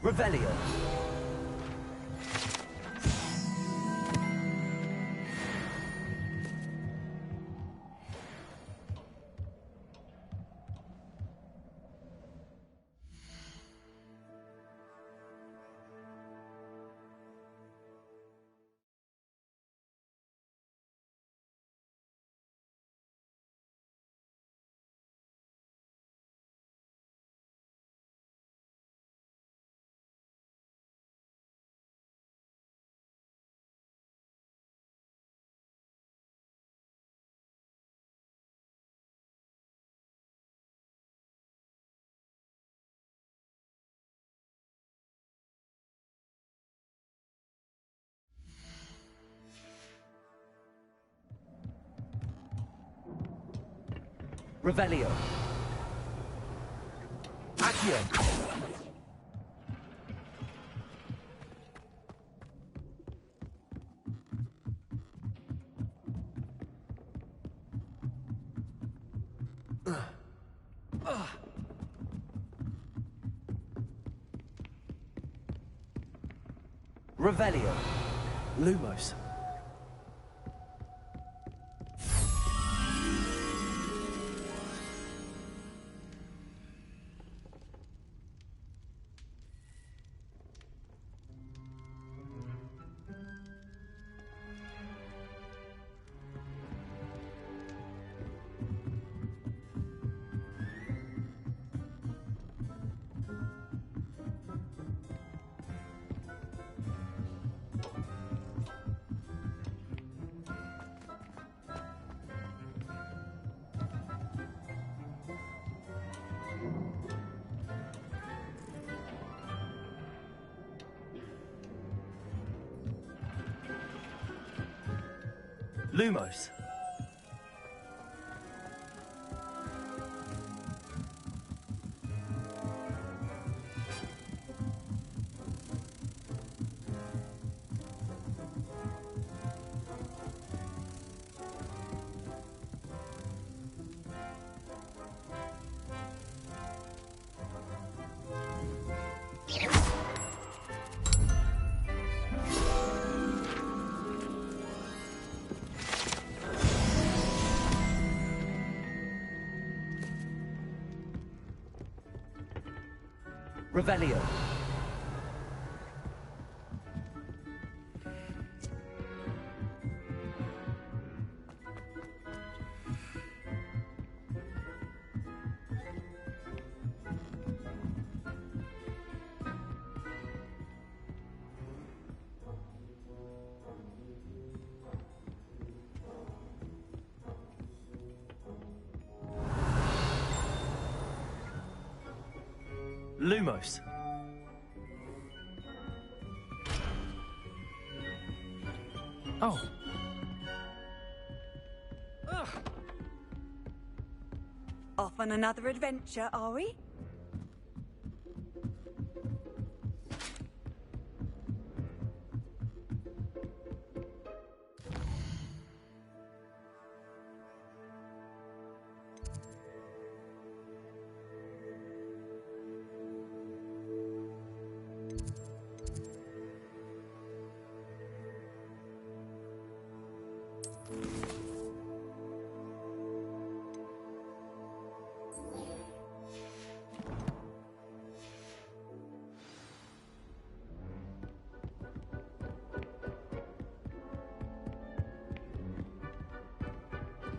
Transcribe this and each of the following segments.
Revelio. Revelio. Accio. Revelio. Lumos. Lumos. Revelio. Lumos. Oh. Off on another adventure, are we?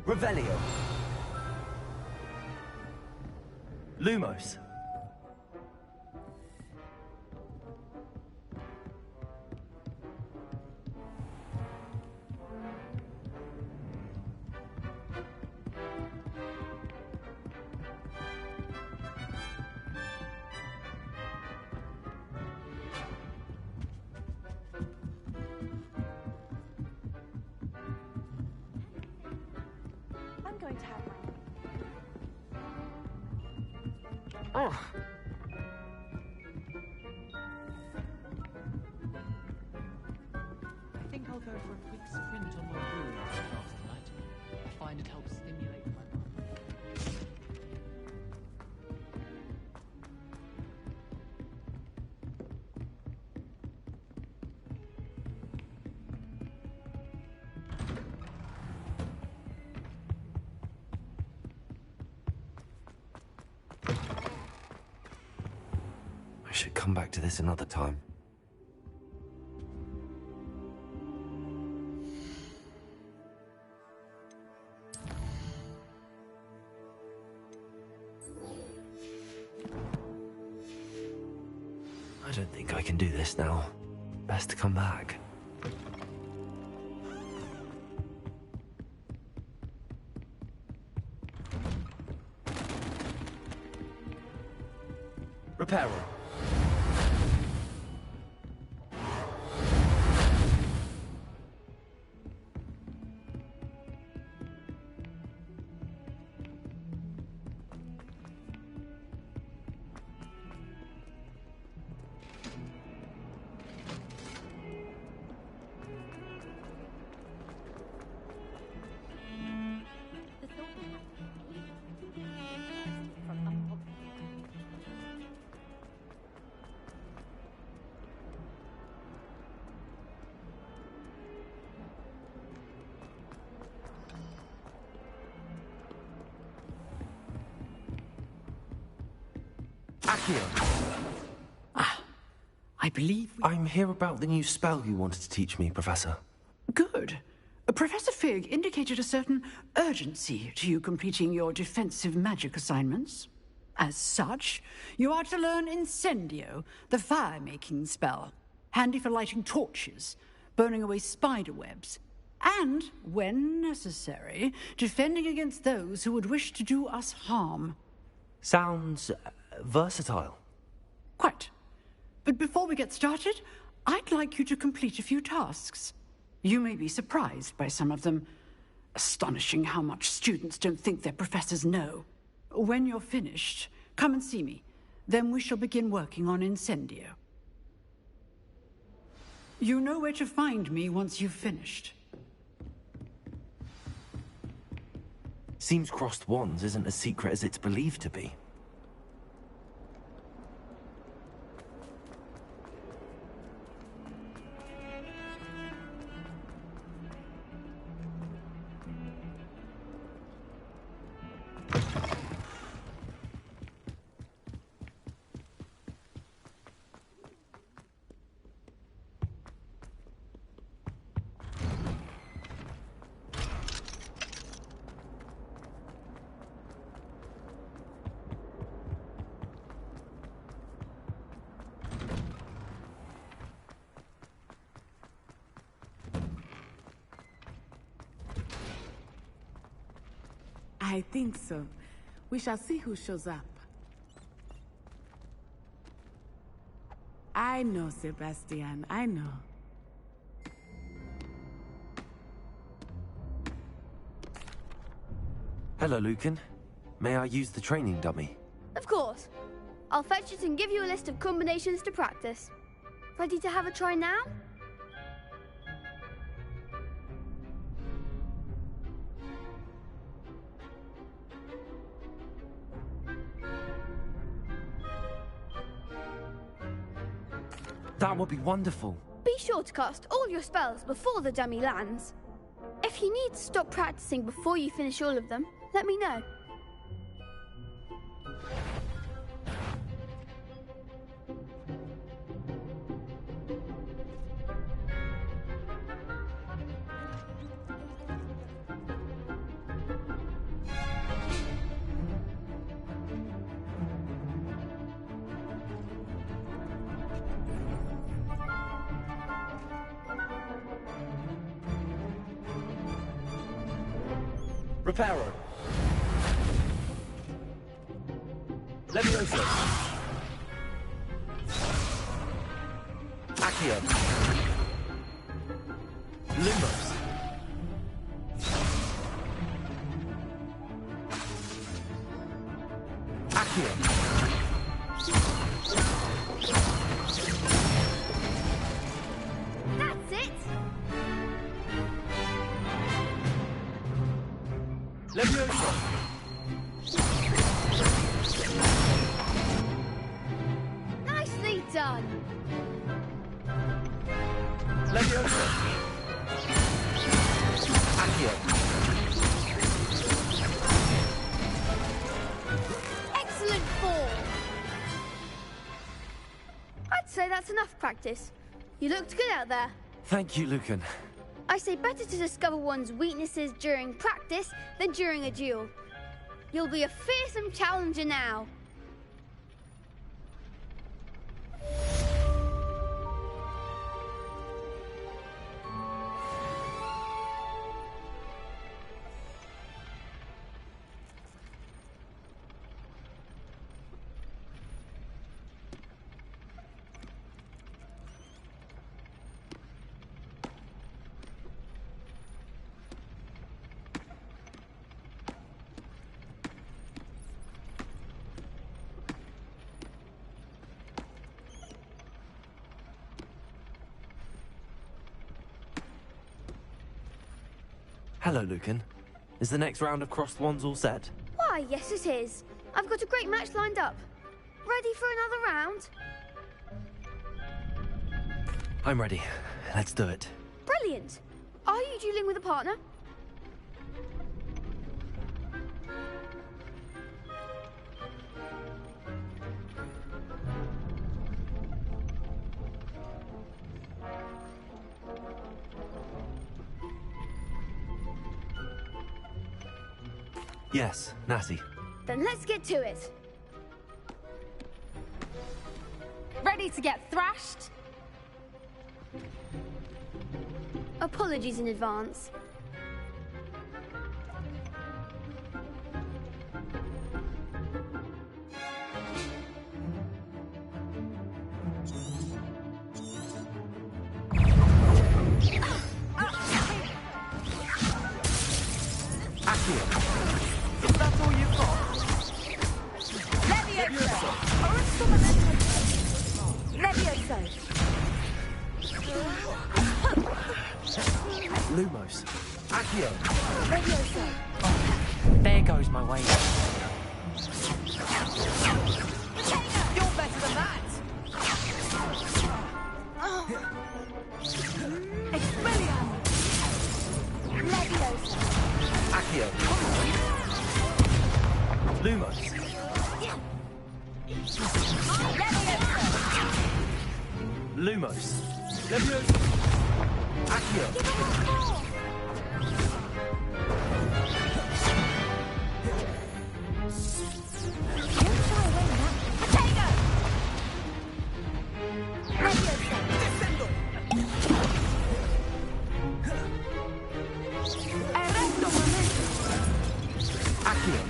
Revelio. Lumos. I'm going to have my... Oh. I think I'll go for a quick sprint on my room after class tonight. I find it helps stimulate my mind. should come back to this another time. I don't think I can do this now. Best to come back. Repairer. I believe I'm here about the new spell you wanted to teach me, Professor. Good. Professor Fig indicated a certain urgency to you completing your defensive magic assignments. As such, you are to learn Incendio, the fire-making spell, handy for lighting torches, burning away spider webs, and, when necessary, defending against those who would wish to do us harm. Sounds versatile. Quite. But before we get started, I'd like you to complete a few tasks. You may be surprised by some of them. Astonishing how much students don't think their professors know. When you're finished, come and see me. Then we shall begin working on Incendio. You know where to find me once you've finished. Seems crossed wands isn't as secret as it's believed to be. I think so. We shall see who shows up. I know, Sebastian, I know. Hello, Lucan. May I use the training dummy? Of course. I'll fetch it and give you a list of combinations to practice. Ready to have a try now? That would be wonderful. Be sure to cast all your spells before the dummy lands. If you need to stop practicing before you finish all of them, let me know. Reparo. Levioso. Accio. Lumos. Accio. That's it! Levioso. Nicely done! Levioso. Accio. Excellent fall! say that's enough practice. You looked good out there. Thank you, Lucan. I say better to discover one's weaknesses during practice than during a duel. You'll be a fearsome challenger now. Hello, Lucan. Is the next round of crossed wands all set? Why, yes it is. I've got a great match lined up. Ready for another round? I'm ready. Let's do it. Brilliant. Are you dueling with a partner? Yes, Natty. Then let's get to it. Ready to get thrashed? Apologies in advance. Is that all you've got? Levioso! Levioso! Lumos. Accio. Levioso! There goes my way. You're better than that! Expelliarmus! Levioso! Accio. Lumos. Lumos. Levioso. Accio. Levioso. Accio.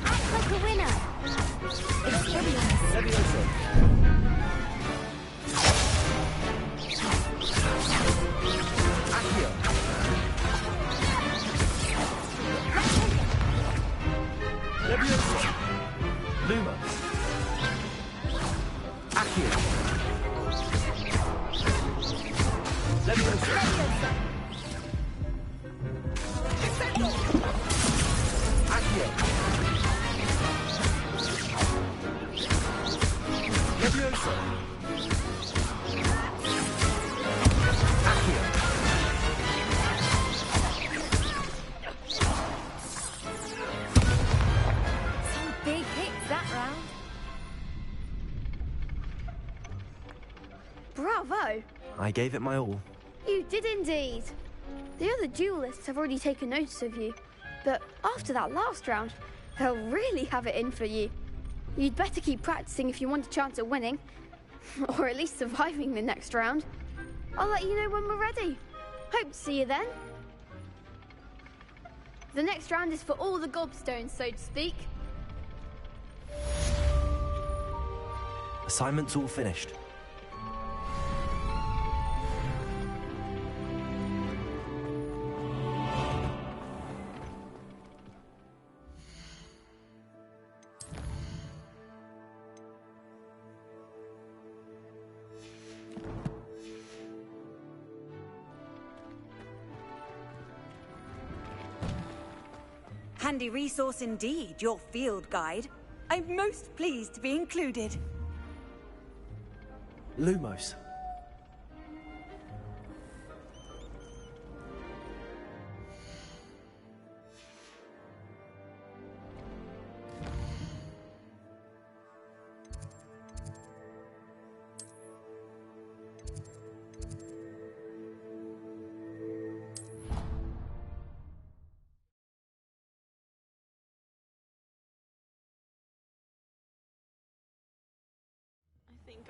Levioso. Lumos. Accio. Levioso. Accio. Levioso. Accio. Some big hits that round. Bravo! I gave it my all. You did indeed. The other duelists have already taken notice of you, but after that last round, they'll really have it in for you. You'd better keep practicing if you want a chance at winning, or at least surviving the next round. I'll let you know when we're ready. Hope to see you then. The next round is for all the gobstones, so to speak. Assignment's all finished. Handy resource indeed, your field guide. I'm most pleased to be included. Lumos.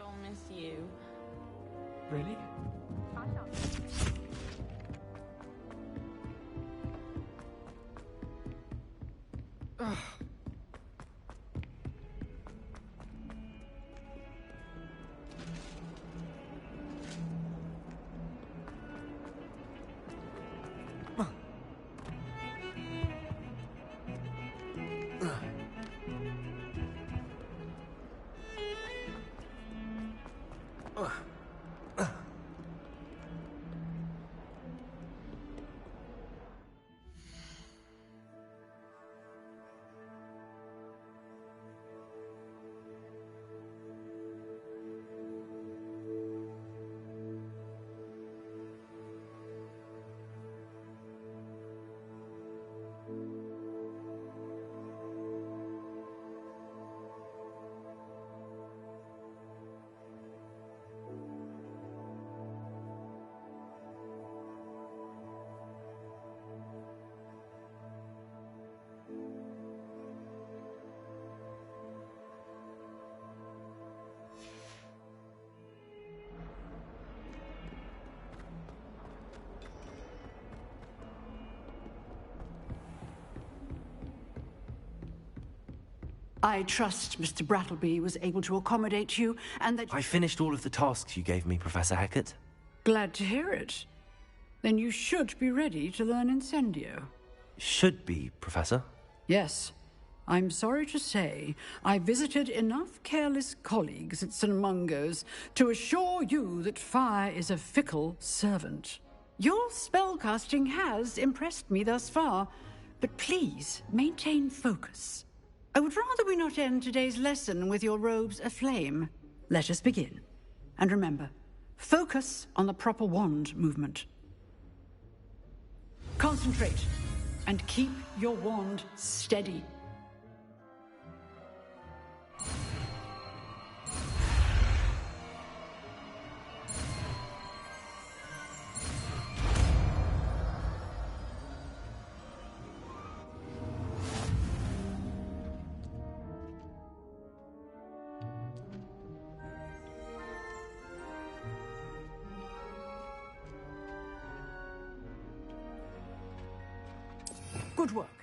I'll miss you. Really? I trust Mr. Brattleby was able to accommodate you, and that... I finished all of the tasks you gave me, Professor Hackett. Glad to hear it. Then you should be ready to learn Incendio. Should be, Professor. Yes. I'm sorry to say, I visited enough careless colleagues at St. Mungo's to assure you that fire is a fickle servant. Your spellcasting has impressed me thus far, but please maintain focus. I would rather we not end today's lesson with your robes aflame. Let us begin. And remember, focus on the proper wand movement. Concentrate, and keep your wand steady. Good work.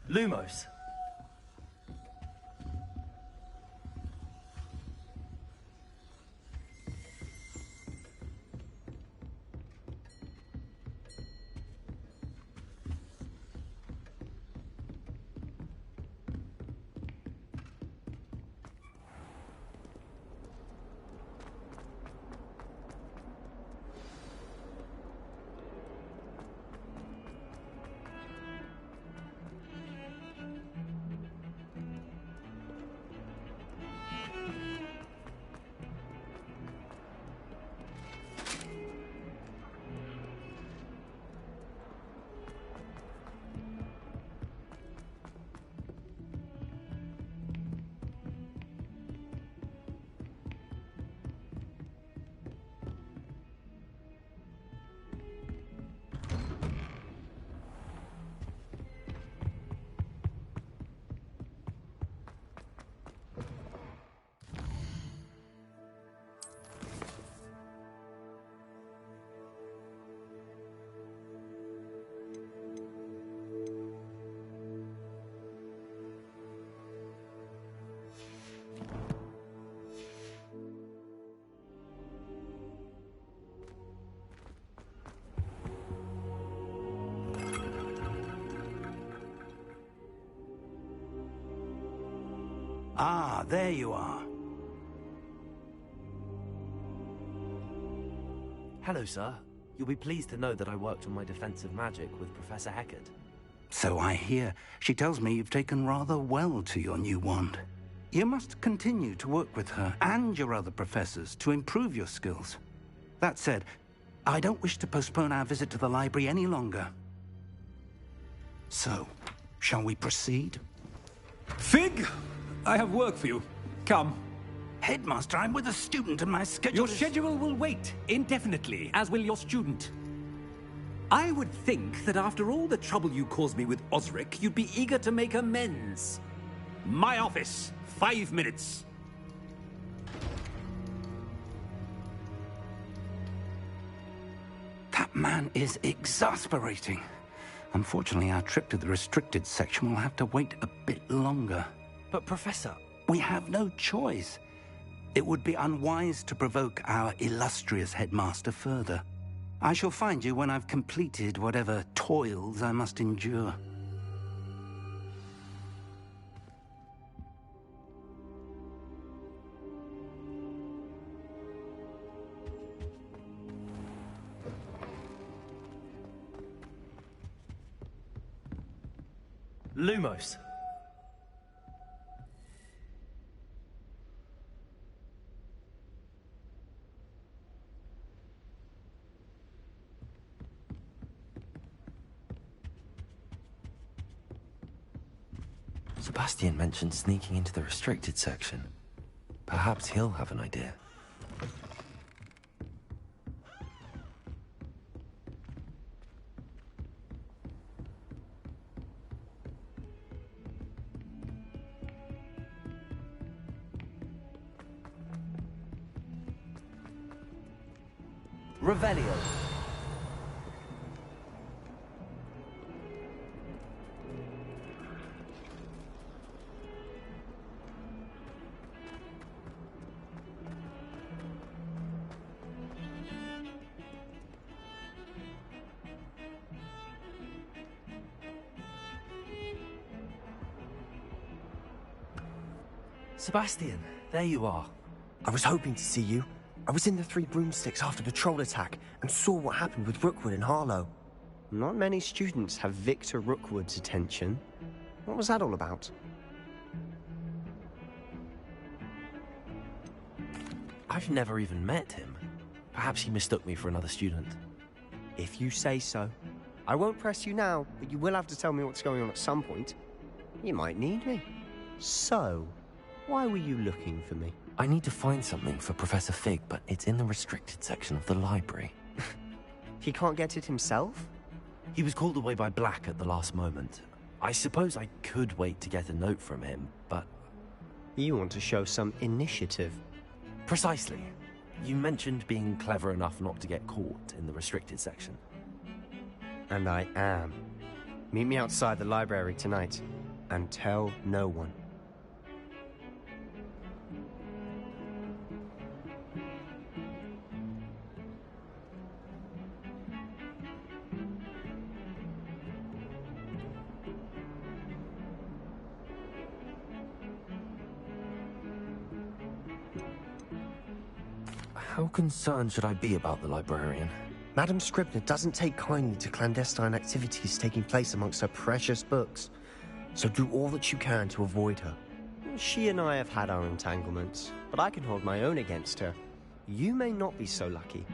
Lumos. Ah, there you are. Hello, sir. You'll be pleased to know that I worked on my defensive magic with Professor Heckard. So I hear. She tells me you've taken rather well to your new wand. You must continue to work with her and your other professors to improve your skills. That said, I don't wish to postpone our visit to the library any longer. So, shall we proceed? Fig! I have work for you. Come. Headmaster, I'm with a student and my schedule Your is... schedule will wait indefinitely, as will your student. I would think that after all the trouble you caused me with Osric, you'd be eager to make amends. My office, 5 minutes. That man is exasperating. Unfortunately, our trip to the restricted section will have to wait a bit longer. But, Professor... We have no choice. It would be unwise to provoke our illustrious headmaster further. I shall find you when I've completed whatever toils I must endure. Lumos. Sebastian mentioned sneaking into the restricted section. Perhaps he'll have an idea. Revelio. Sebastian, there you are. I was hoping to see you. I was in the Three Broomsticks after the troll attack and saw what happened with Rookwood and Harlow. Not many students have Victor Rookwood's attention. What was that all about? I've never even met him. Perhaps he mistook me for another student. If you say so. I won't press you now, but you will have to tell me what's going on at some point. You might need me. So, why were you looking for me? I need to find something for Professor Fig, but it's in the restricted section of the library. He can't get it himself? He was called away by Black at the last moment. I suppose I could wait to get a note from him, but... You want to show some initiative. Precisely. You mentioned being clever enough not to get caught in the restricted section. And I am. Meet me outside the library tonight, and tell no one. How concerned should I be about the librarian? Madam Scribner doesn't take kindly to clandestine activities taking place amongst her precious books, so do all that you can to avoid her. She and I have had our entanglements, but I can hold my own against her. You may not be so lucky.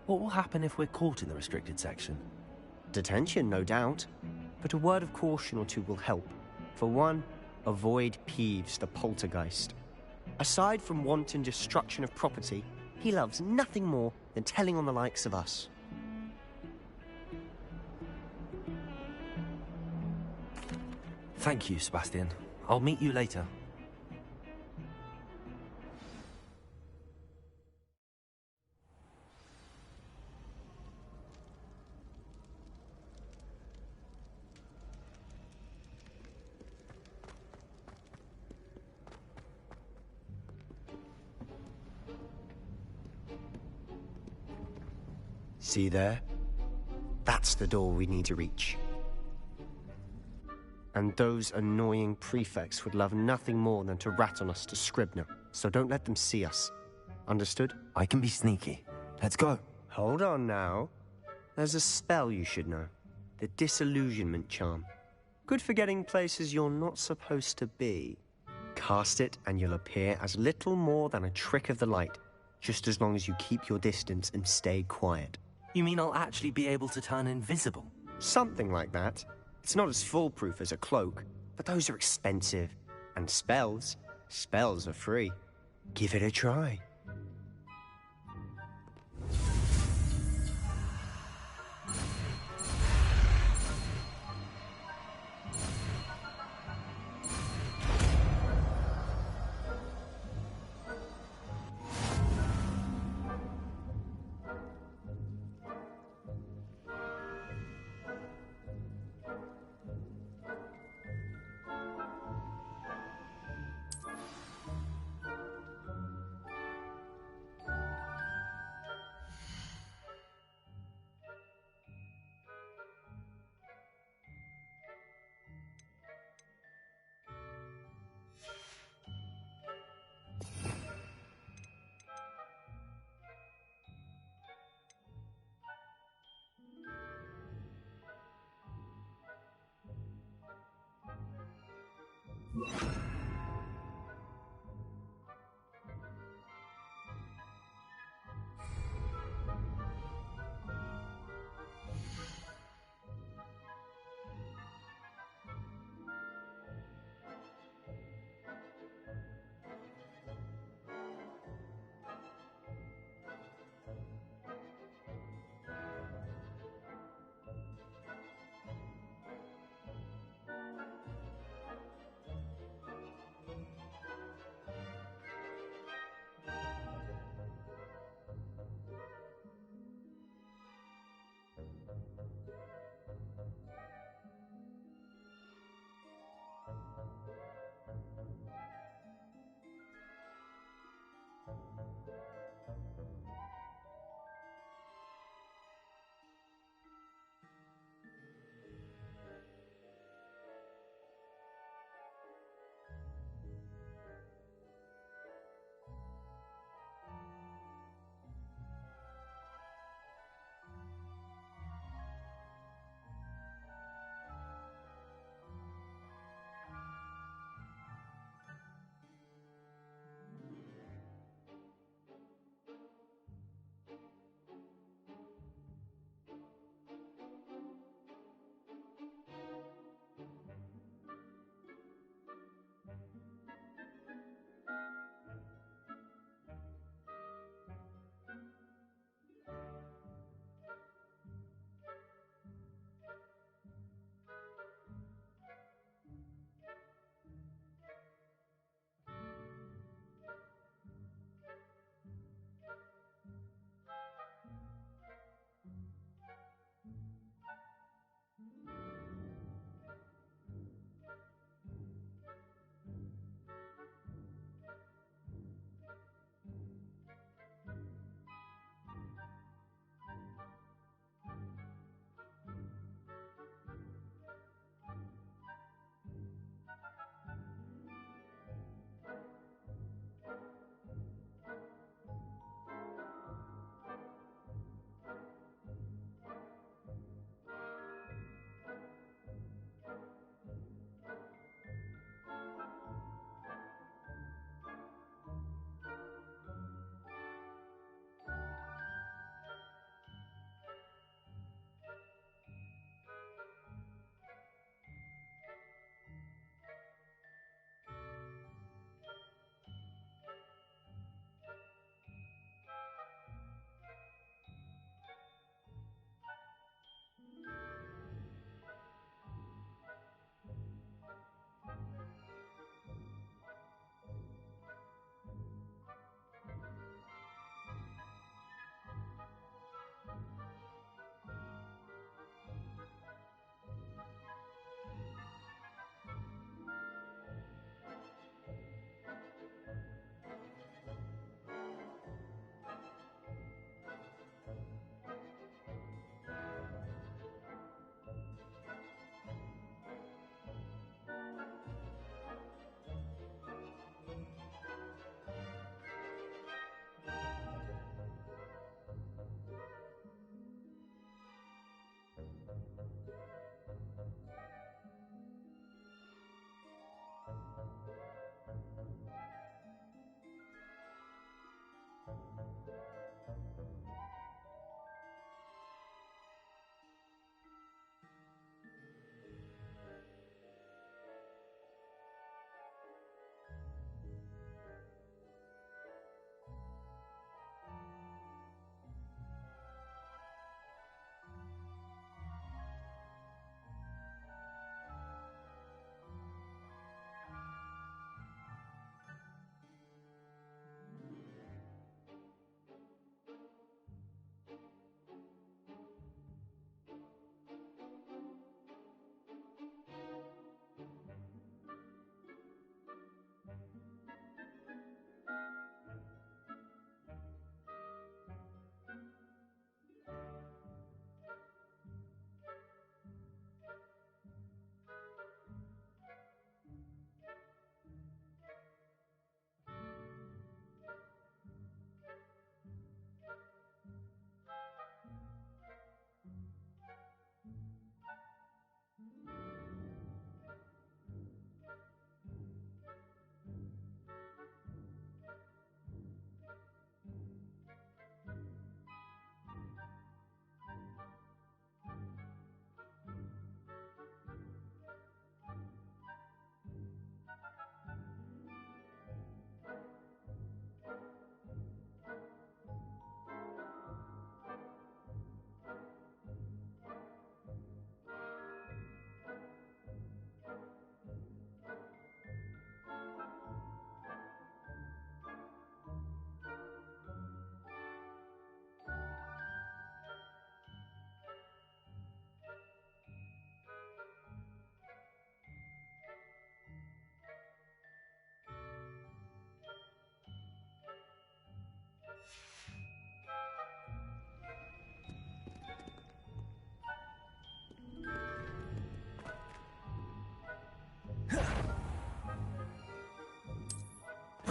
What will happen if we're caught in the restricted section? Detention, no doubt. But a word of caution or two will help. For one, avoid Peeves, the poltergeist. Aside from wanton destruction of property, he loves nothing more than telling on the likes of us. Thank you, Sebastian. I'll meet you later. See there? That's the door we need to reach. And those annoying prefects would love nothing more than to rat on us to Scribner, so don't let them see us. Understood? I can be sneaky. Let's go. Hold on now. There's a spell you should know. The Disillusionment Charm. Good for getting places you're not supposed to be. Cast it and you'll appear as little more than a trick of the light, just as long as you keep your distance and stay quiet. You mean I'll actually be able to turn invisible? Something like that. It's not as foolproof as a cloak, but those are expensive. And spells are free. Give it a try.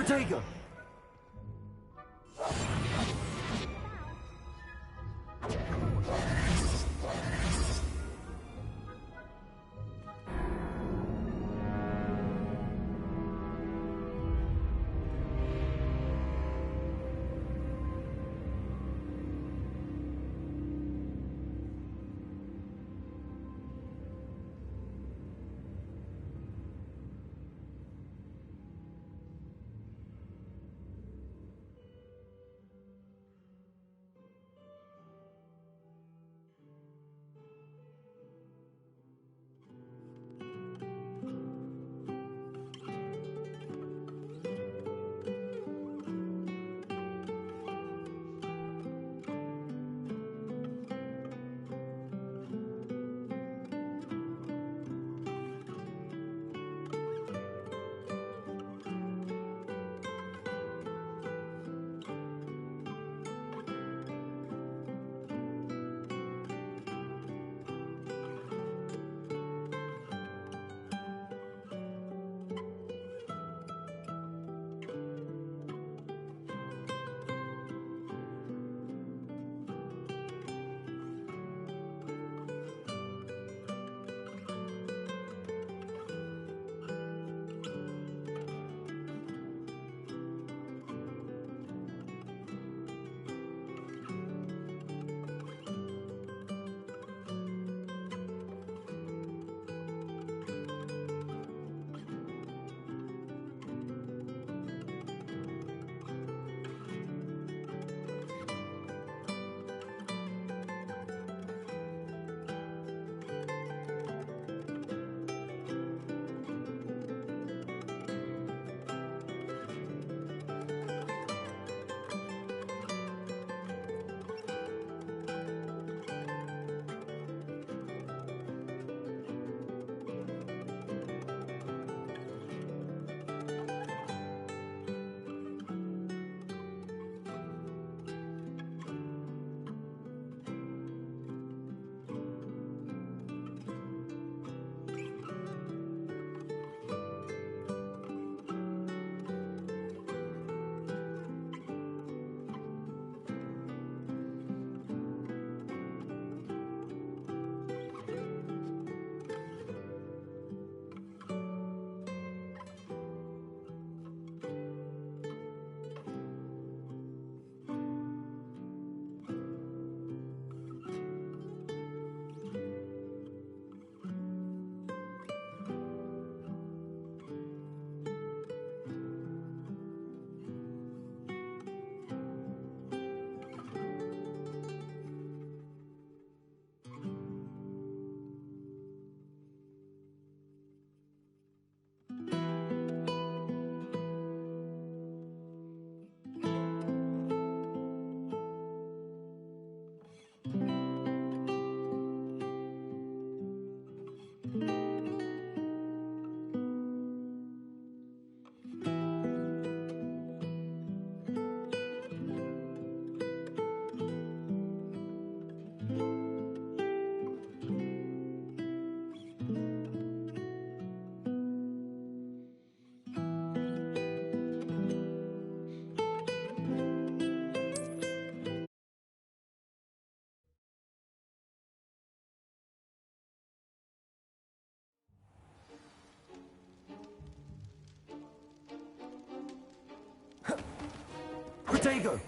Protego! Protego!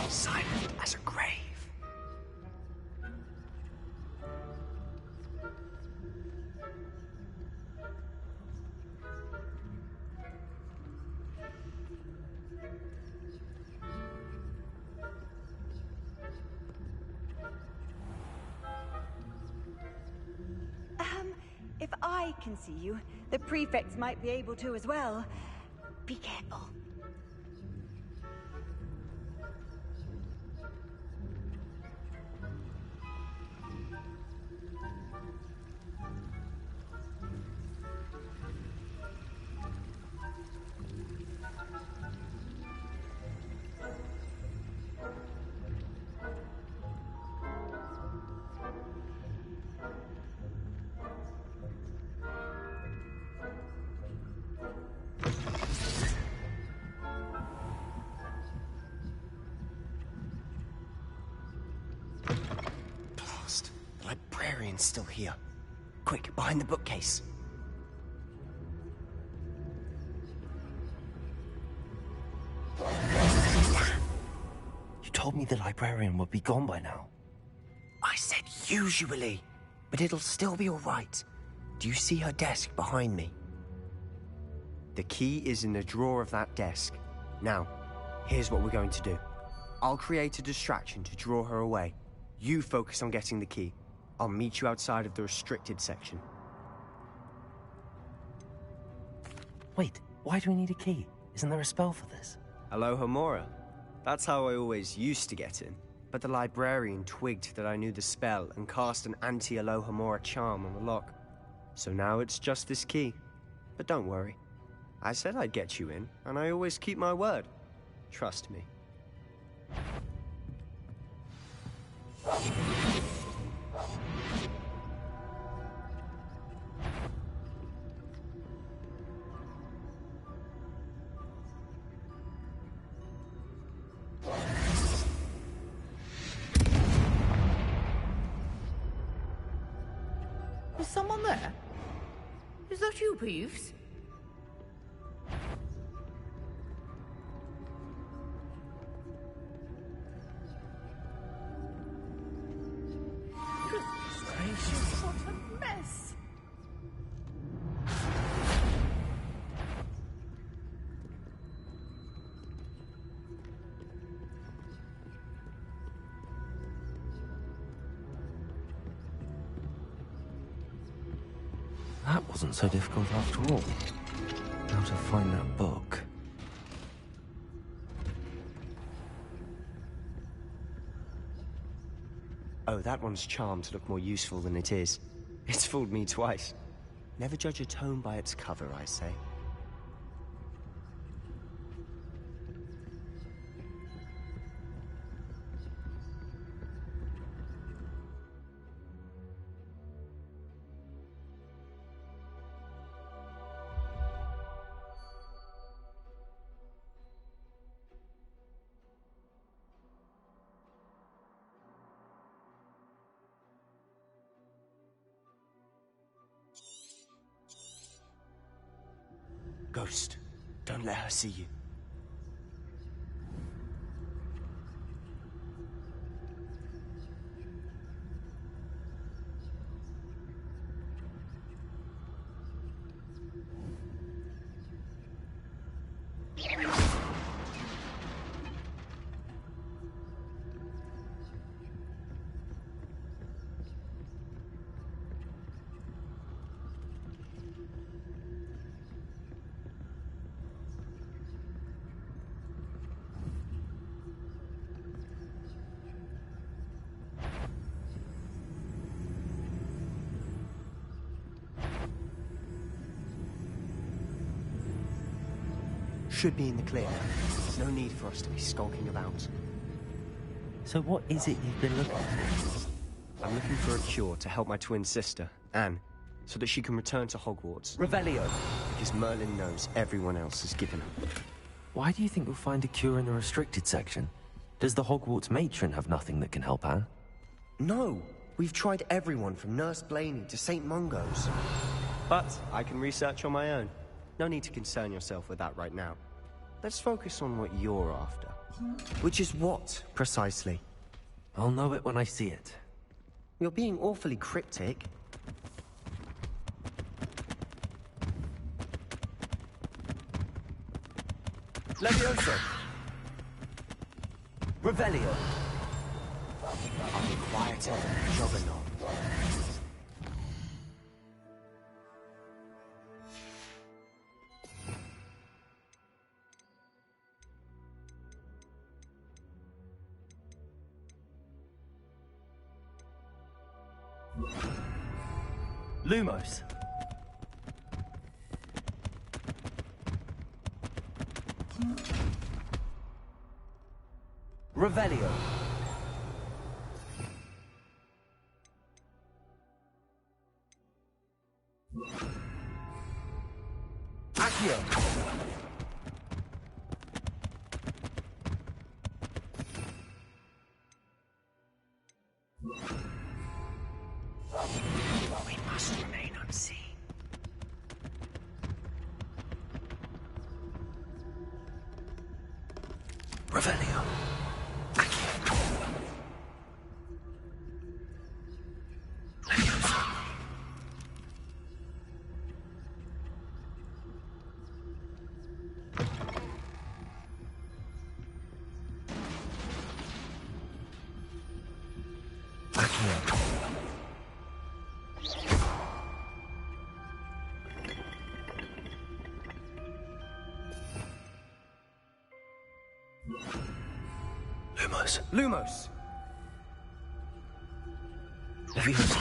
Silent as a grave. If I can see you, the prefects might be able to as well. Be careful. librarian's still here. Quick, behind the bookcase. You told me the librarian would be gone by now. I said usually, but it'll still be all right. Do you see her desk behind me? The key is in the drawer of that desk. Now, here's what we're going to do. I'll create a distraction to draw her away. You focus on getting the key. I'll meet you outside of the restricted section. Wait, why do we need a key? Isn't there a spell for this? Alohomora. That's how I always used to get in. But the librarian twigged that I knew the spell and cast an anti-Alohomora charm on the lock. So now it's just this key. But don't worry. I said I'd get you in, and I always keep my word. Trust me. Is someone there? Is that you, Peeves? Goodness gracious, what a mess! That wasn't so difficult after all. How to find that book. Oh, that one's charmed to look more useful than it is. It's fooled me twice. Never judge a tome by its cover, I say. Ghost, don't let her see you. Should be in the clear now. No need for us to be skulking about. So what is it you've been looking for? I'm looking for a cure to help my twin sister, Anne, so that she can return to Hogwarts. Revelio. Because Merlin knows everyone else has given up. Why do you think we'll find a cure in the restricted section? Does the Hogwarts matron have nothing that can help Anne? No, we've tried everyone from Nurse Blaney to St. Mungo's. But I can research on my own. No need to concern yourself with that right now. Let's focus on what you're after. Which is what, precisely? I'll know it when I see it. You're being awfully cryptic. Levioso! Revelio! I'll be quieter than a juggernaut. Lumos. Revelio. Accio. Revelio. Lumos! Leviosa.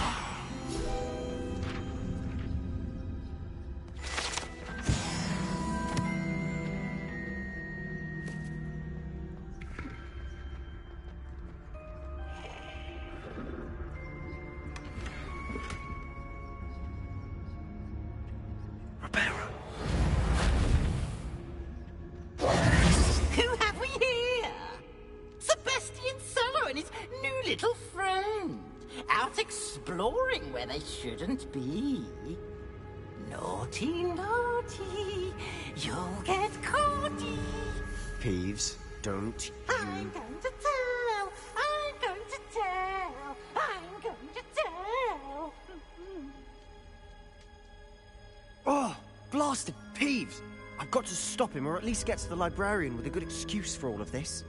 Who have we here? Sebastian Solo and his new little friend. Out exploring where they shouldn't be. Naughty, naughty. You'll get caughty. Peeves, don't you... I'm going to tell. I'm going to tell. I'm going to tell. Oh, blasted Peeves! I've got to stop him, or at least get to the librarian with a good excuse for all of this.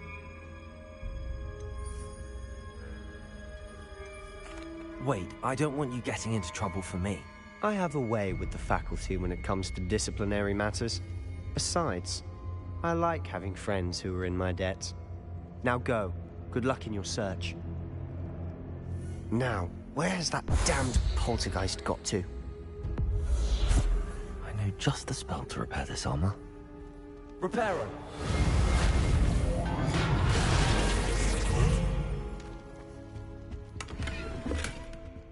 Wait, I don't want you getting into trouble for me. I have a way with the faculty when it comes to disciplinary matters. Besides, I like having friends who are in my debt. Now go. Good luck in your search. Now, where has that damned poltergeist got to? I know just the spell to repair this armor. Reparo!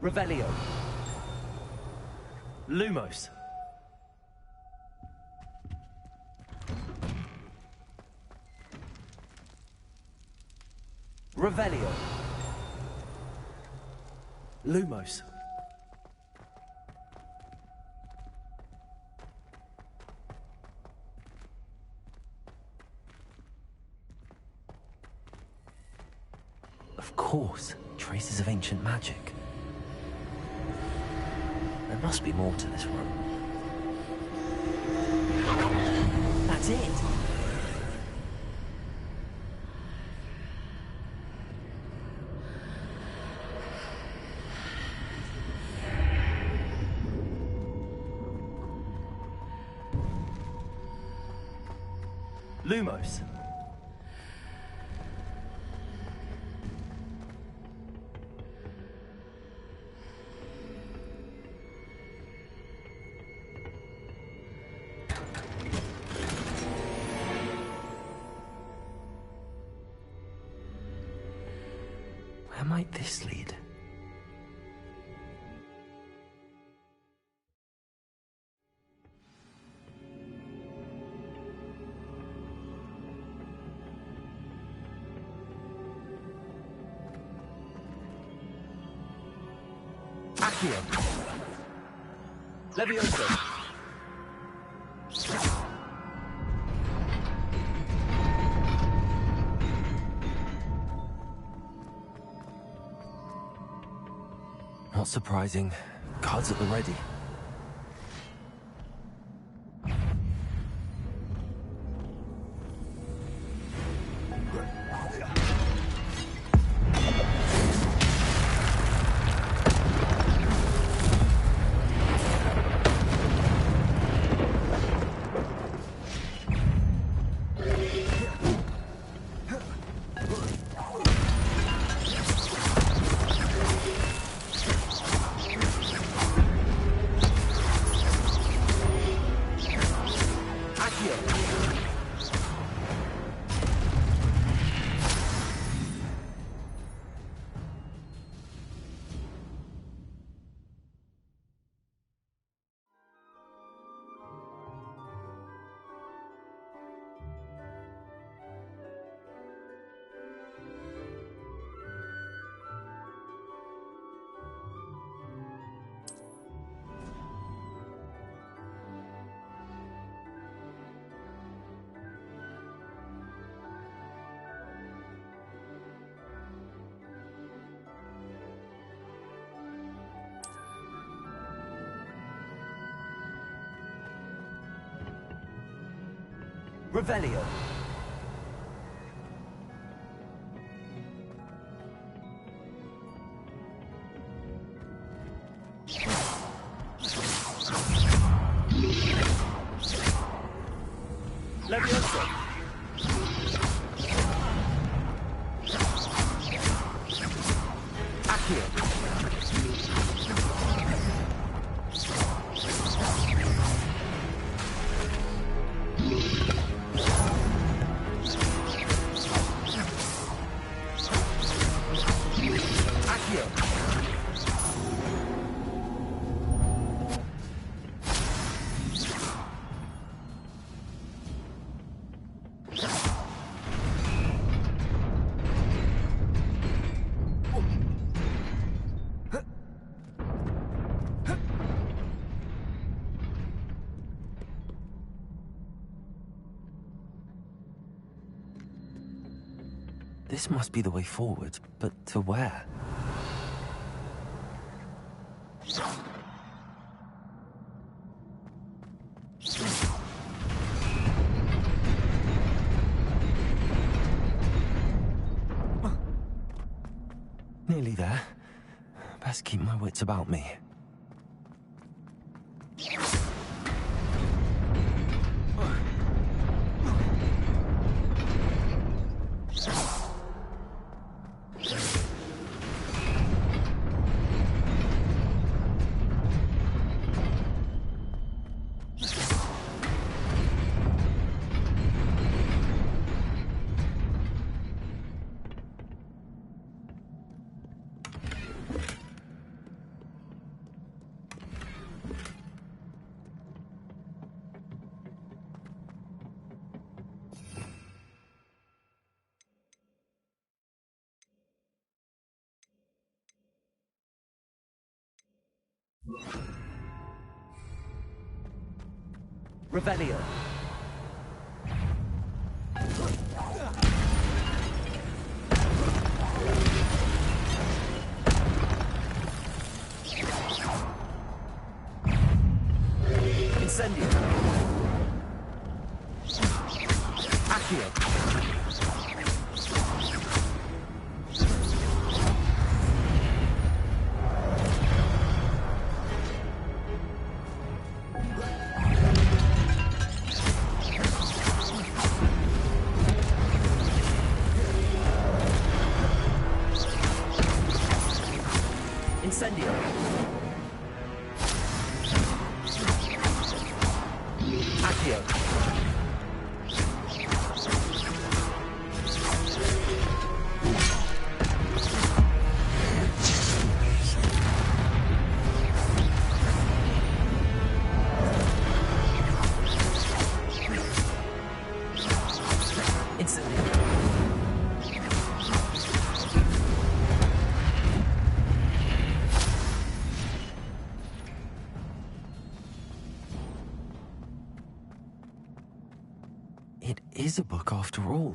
Revelio. Lumos. Revelio. Lumos. Of course, traces of ancient magic. There must be more to this room. That's it! Lumos. Where might this lead? Accio. Leviosa. Not surprising. Cards at the ready. Revelio. Levioso. Accio. This must be the way forward, but to where? Nearly there. Best keep my wits about me. Revelio. Incendio. Accio. Incendio. Accio. Incendio. It is a book after all.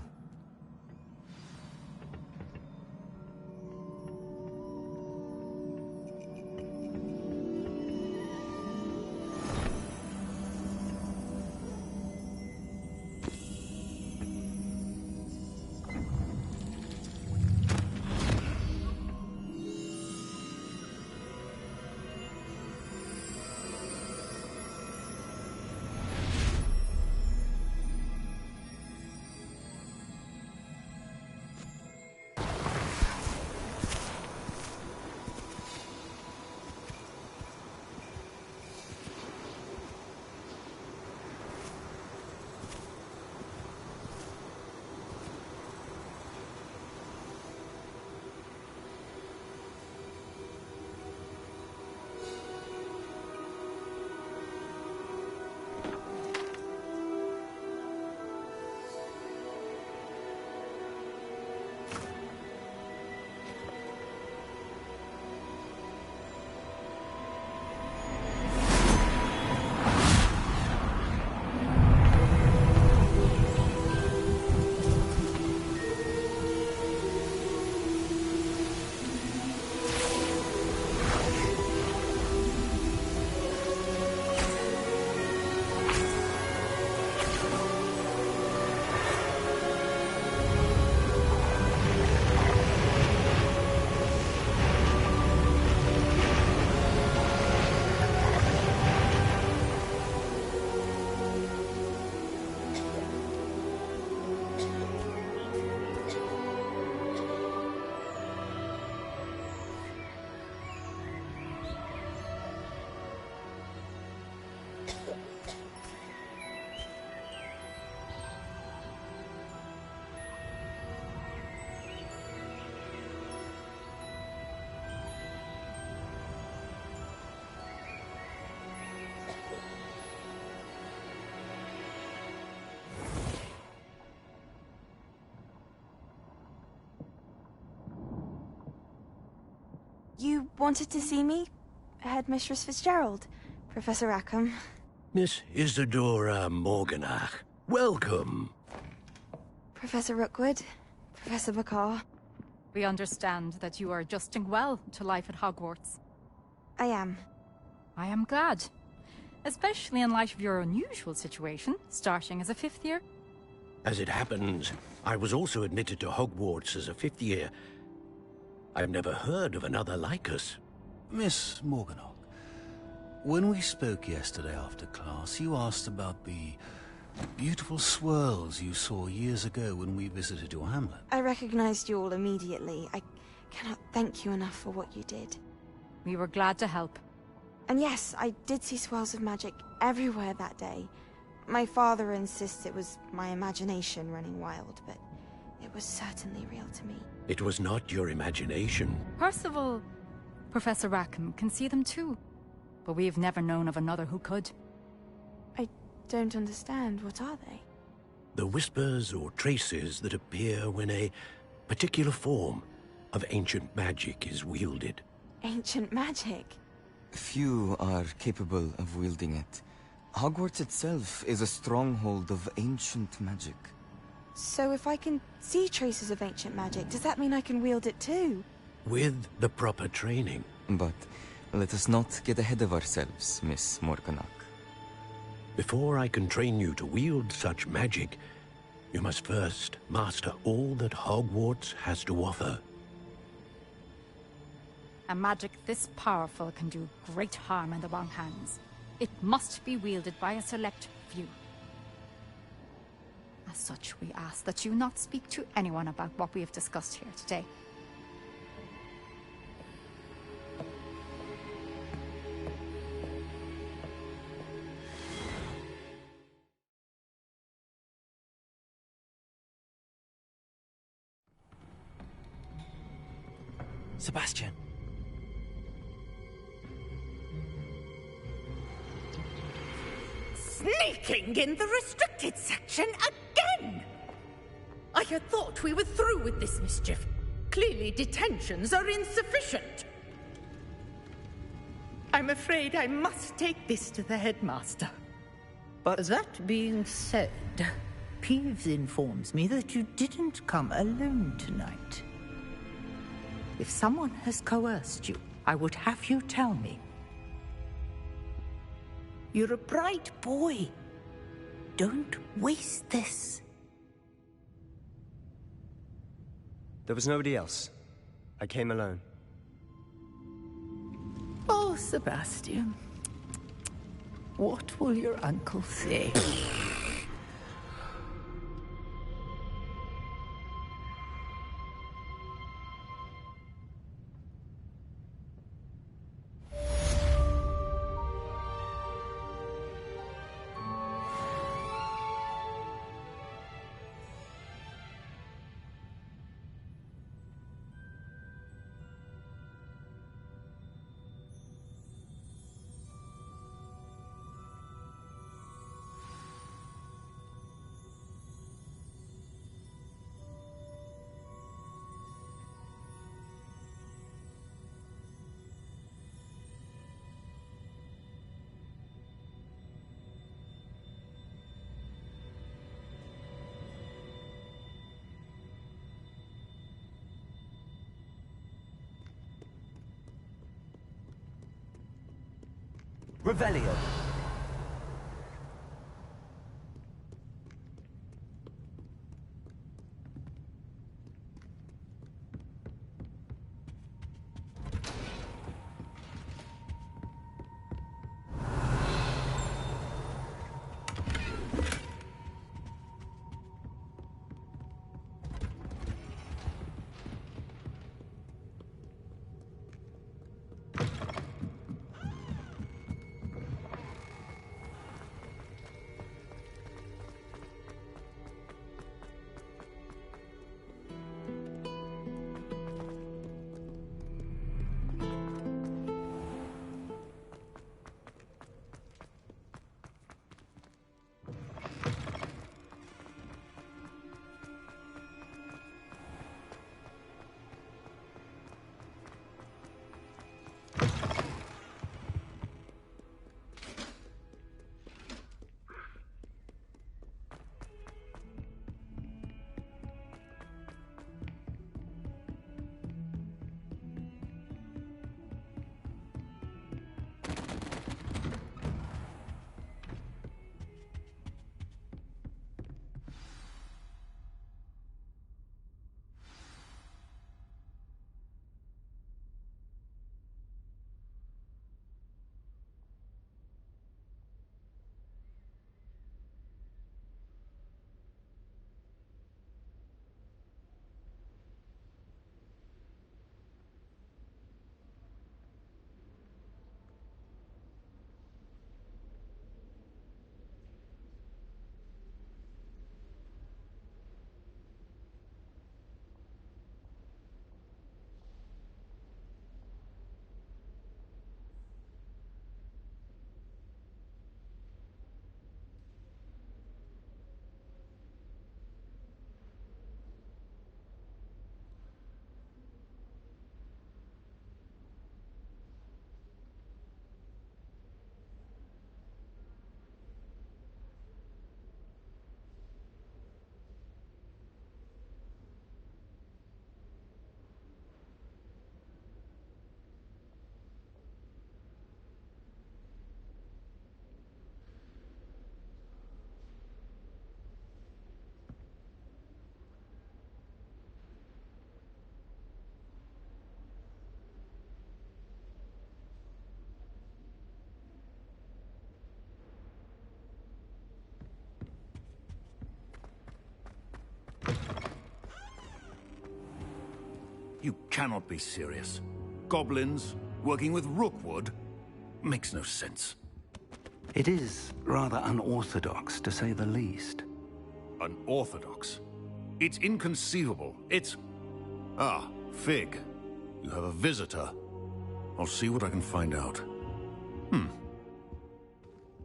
You wanted to see me? Headmistress Fitzgerald, Professor Rackham. Miss Isadora Morganach, welcome. Professor Rookwood, Professor Bakar. We understand that you are adjusting well to life at Hogwarts. I am. I am glad. Especially in light of your unusual situation, starting as a 5th year. As it happens, I was also admitted to Hogwarts as a 5th year. I've never heard of another like us. Miss Morganach, when we spoke yesterday after class, you asked about the beautiful swirls you saw years ago when we visited your hamlet. I recognized you all immediately. I cannot thank you enough for what you did. We were glad to help. And yes, I did see swirls of magic everywhere that day. My father insists it was my imagination running wild, but it was certainly real to me. It was not your imagination. Percival, Professor Rackham can see them too. But we've never known of another who could. I don't understand. What are they? The whispers or traces that appear when a particular form of ancient magic is wielded. Ancient magic? Few are capable of wielding it. Hogwarts itself is a stronghold of ancient magic. So if I can see traces of ancient magic, does that mean I can wield it too? With the proper training. But let us not get ahead of ourselves, Miss Morganach. Before I can train you to wield such magic, you must first master all that Hogwarts has to offer. A magic this powerful can do great harm in the wrong hands. It must be wielded by a select few. As such, we ask that you not speak to anyone about what we have discussed here today. Sebastian. Sneaking in the restricted section again! I had thought we were through with this mischief. Clearly detentions are insufficient. I'm afraid I must take this to the headmaster. But that being said, Peeves informs me that you didn't come alone tonight. If someone has coerced you, I would have you tell me. You're a bright boy. Don't waste this. There was nobody else. I came alone. Oh, Sebastian. What will your uncle say? Revelio. You cannot be serious. Goblins working with Rookwood? Makes no sense. It is rather unorthodox, to say the least. Unorthodox? It's inconceivable. It's... Ah, Fig. You have a visitor. I'll see what I can find out.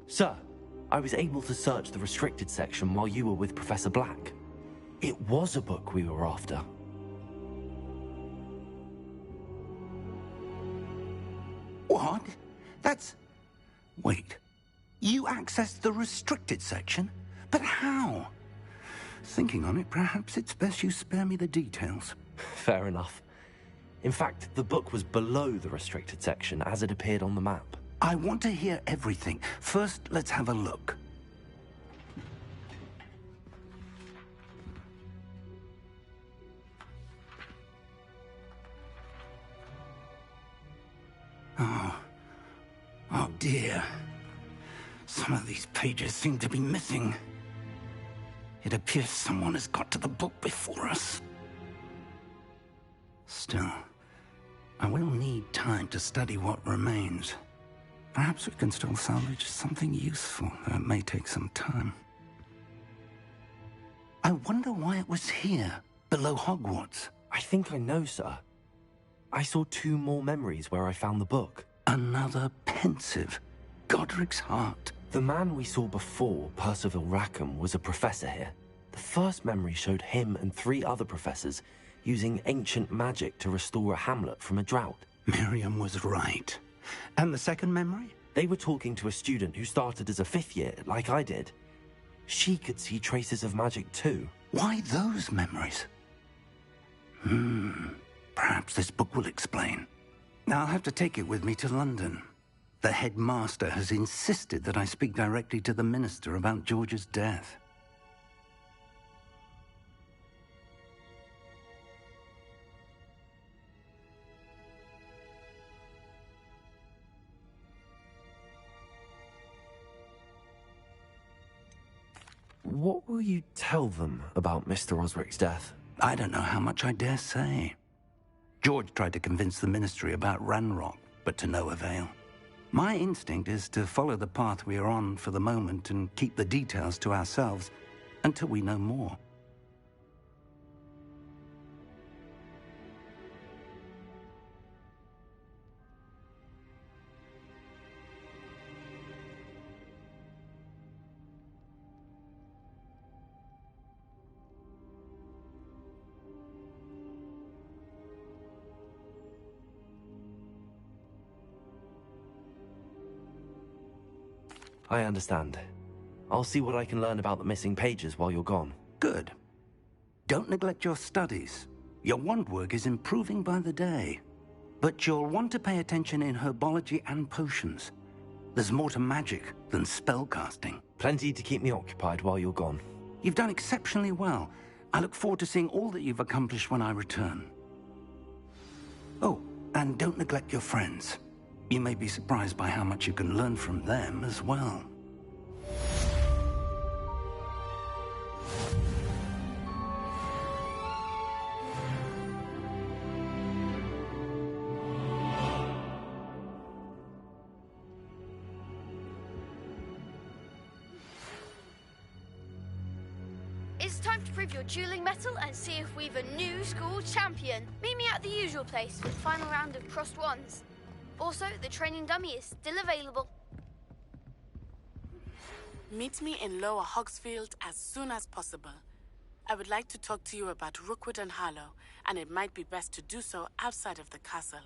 Sir, I was able to search the restricted section while you were with Professor Black. It was a book we were after. What? That's... Wait. You accessed the restricted section? But how? Thinking on it, perhaps it's best you spare me the details. Fair enough. In fact, the book was below the restricted section as it appeared on the map. I want to hear everything. First, let's have a look. Oh dear. Some of these pages seem to be missing. It appears someone has got to the book before us. Still, I will need time to study what remains. Perhaps we can still salvage something useful, though it may take some time. I wonder why it was here, below Hogwarts. I think I know, sir. I saw 2 more memories where I found the book. Another pensive. Godric's heart. The man we saw before, Percival Rackham, was a professor here. The first memory showed him and 3 other professors using ancient magic to restore a hamlet from a drought. Miriam was right. And the second memory? They were talking to a student who started as a 5th year, like I did. She could see traces of magic too. Why those memories? Perhaps this book will explain. Now I'll have to take it with me to London. The headmaster has insisted that I speak directly to the minister about George's death. What will you tell them about Mr. Osric's death? I don't know how much I dare say. George tried to convince the ministry about Ranrock, but to no avail. My instinct is to follow the path we are on for the moment and keep the details to ourselves until we know more. I understand. I'll see what I can learn about the missing pages while you're gone. Good. Don't neglect your studies. Your wand work is improving by the day. But you'll want to pay attention in herbology and potions. There's more to magic than spellcasting. Plenty to keep me occupied while you're gone. You've done exceptionally well. I look forward to seeing all that you've accomplished when I return. Oh, and don't neglect your friends. You may be surprised by how much you can learn from them as well. It's time to prove your dueling mettle and see if we've a new school champion. Meet me at the usual place for the final round of crossed wands. Also, the training dummy is still available. Meet me in Lower Hogsfield as soon as possible. I would like to talk to you about Rookwood and Harlow, and it might be best to do so outside of the castle.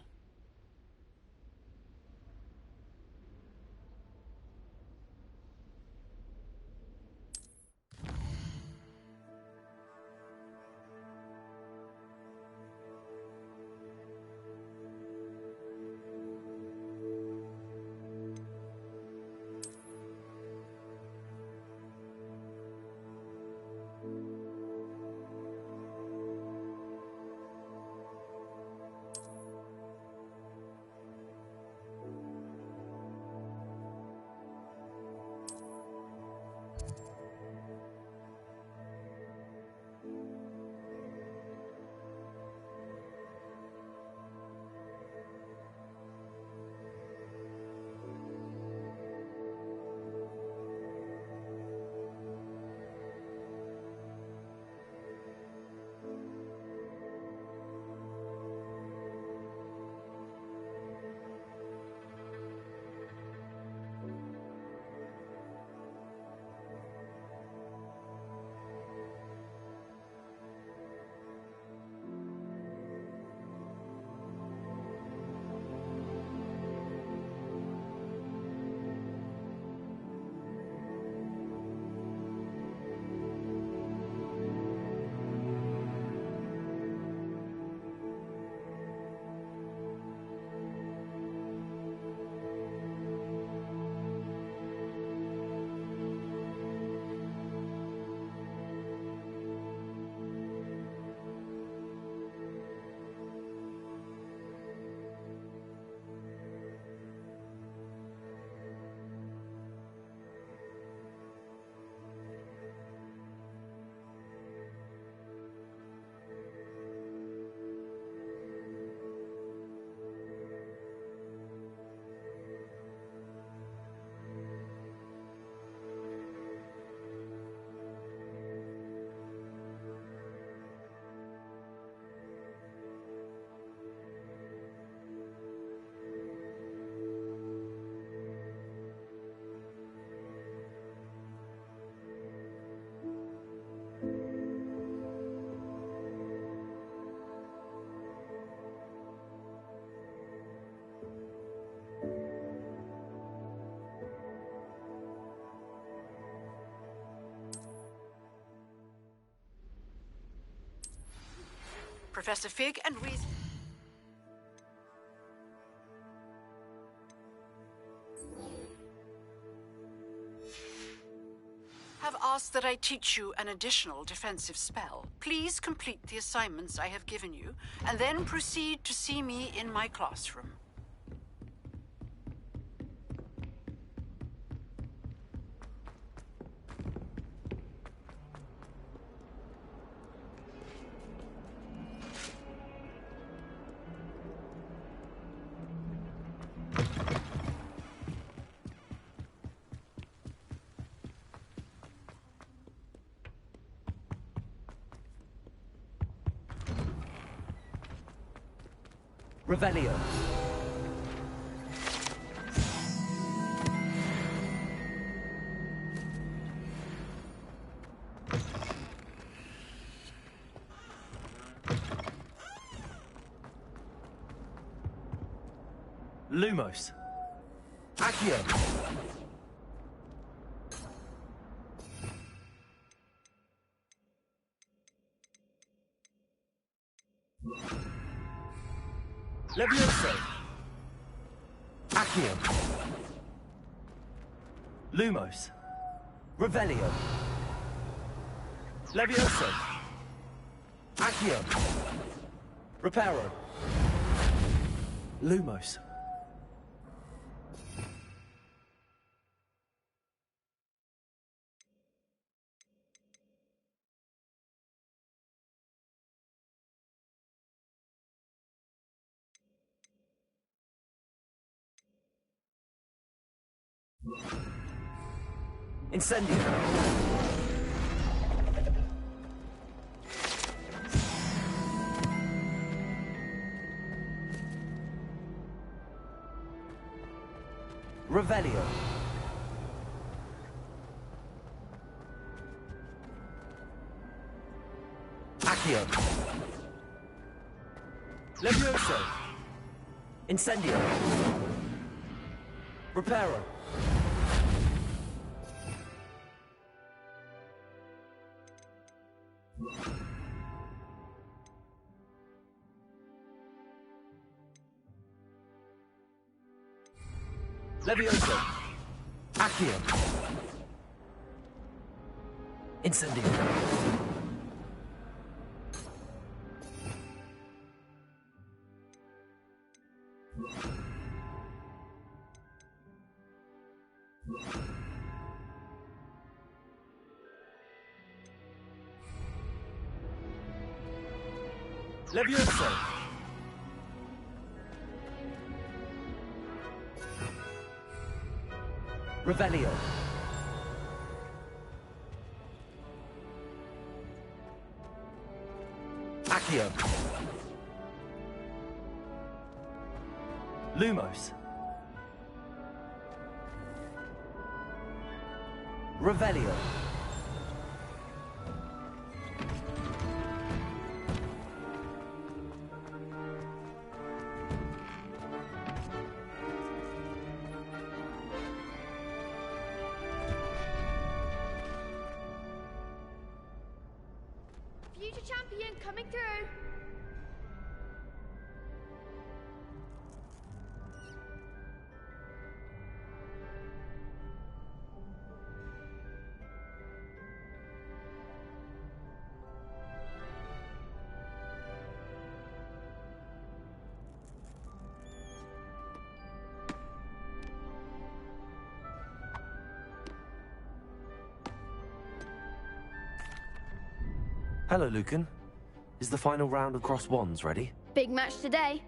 Professor Fig and Reese have asked that I teach you an additional defensive spell. Please complete the assignments I have given you, and then proceed to see me in my classroom. Revelio. Lumos. Accio. Levioso. Accio. Lumos. Revelio. Levioso. Accio. Reparo. Lumos. Incendio. Revelio. Accio. Levioso. Incendio. Reparo. Levioso. Accio. Incendio. Levioso. Revelio. Accio. Lumos. Revelio. Future champion coming through. Hello, Lucan. Is the final round of Cross Wands ready? Big match today.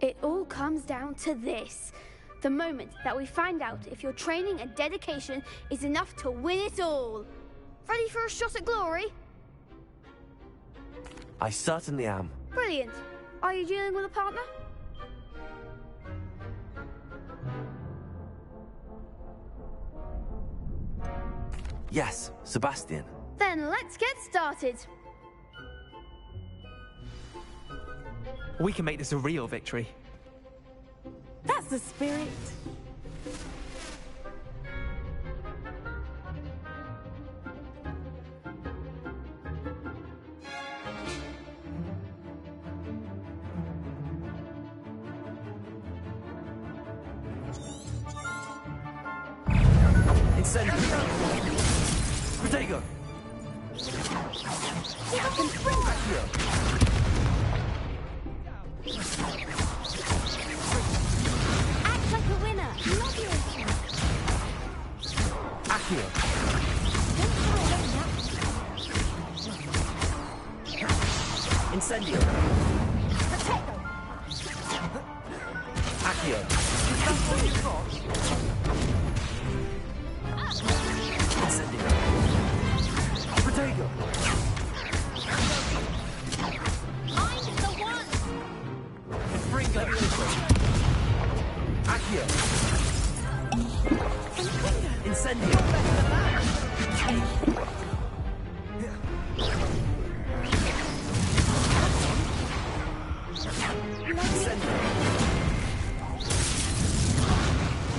It all comes down to this. The moment that we find out if your training and dedication is enough to win it all. Ready for a shot at glory? I certainly am. Brilliant. Are you dealing with a partner? Yes, Sebastian. Then let's get started. We can make this a real victory. That's the spirit. Incendio! Protego! Accio! Act like a winner. Love you. Accio! Incendio! Accio! Is that all you've got? Incendio! Protego! I'm the one. Confringo! Accio! Incendio!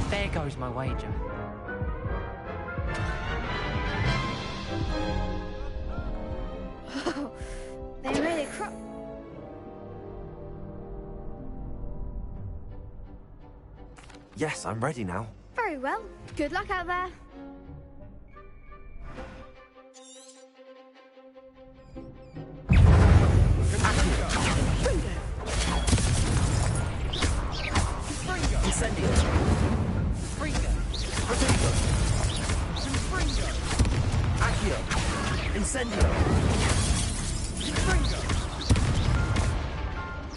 There goes my wager. They really cro- Yes, I'm ready now. Very well. Good luck out there. Incendio! Confringo! Protego! Confringo! Accio! Incendio! Confringo!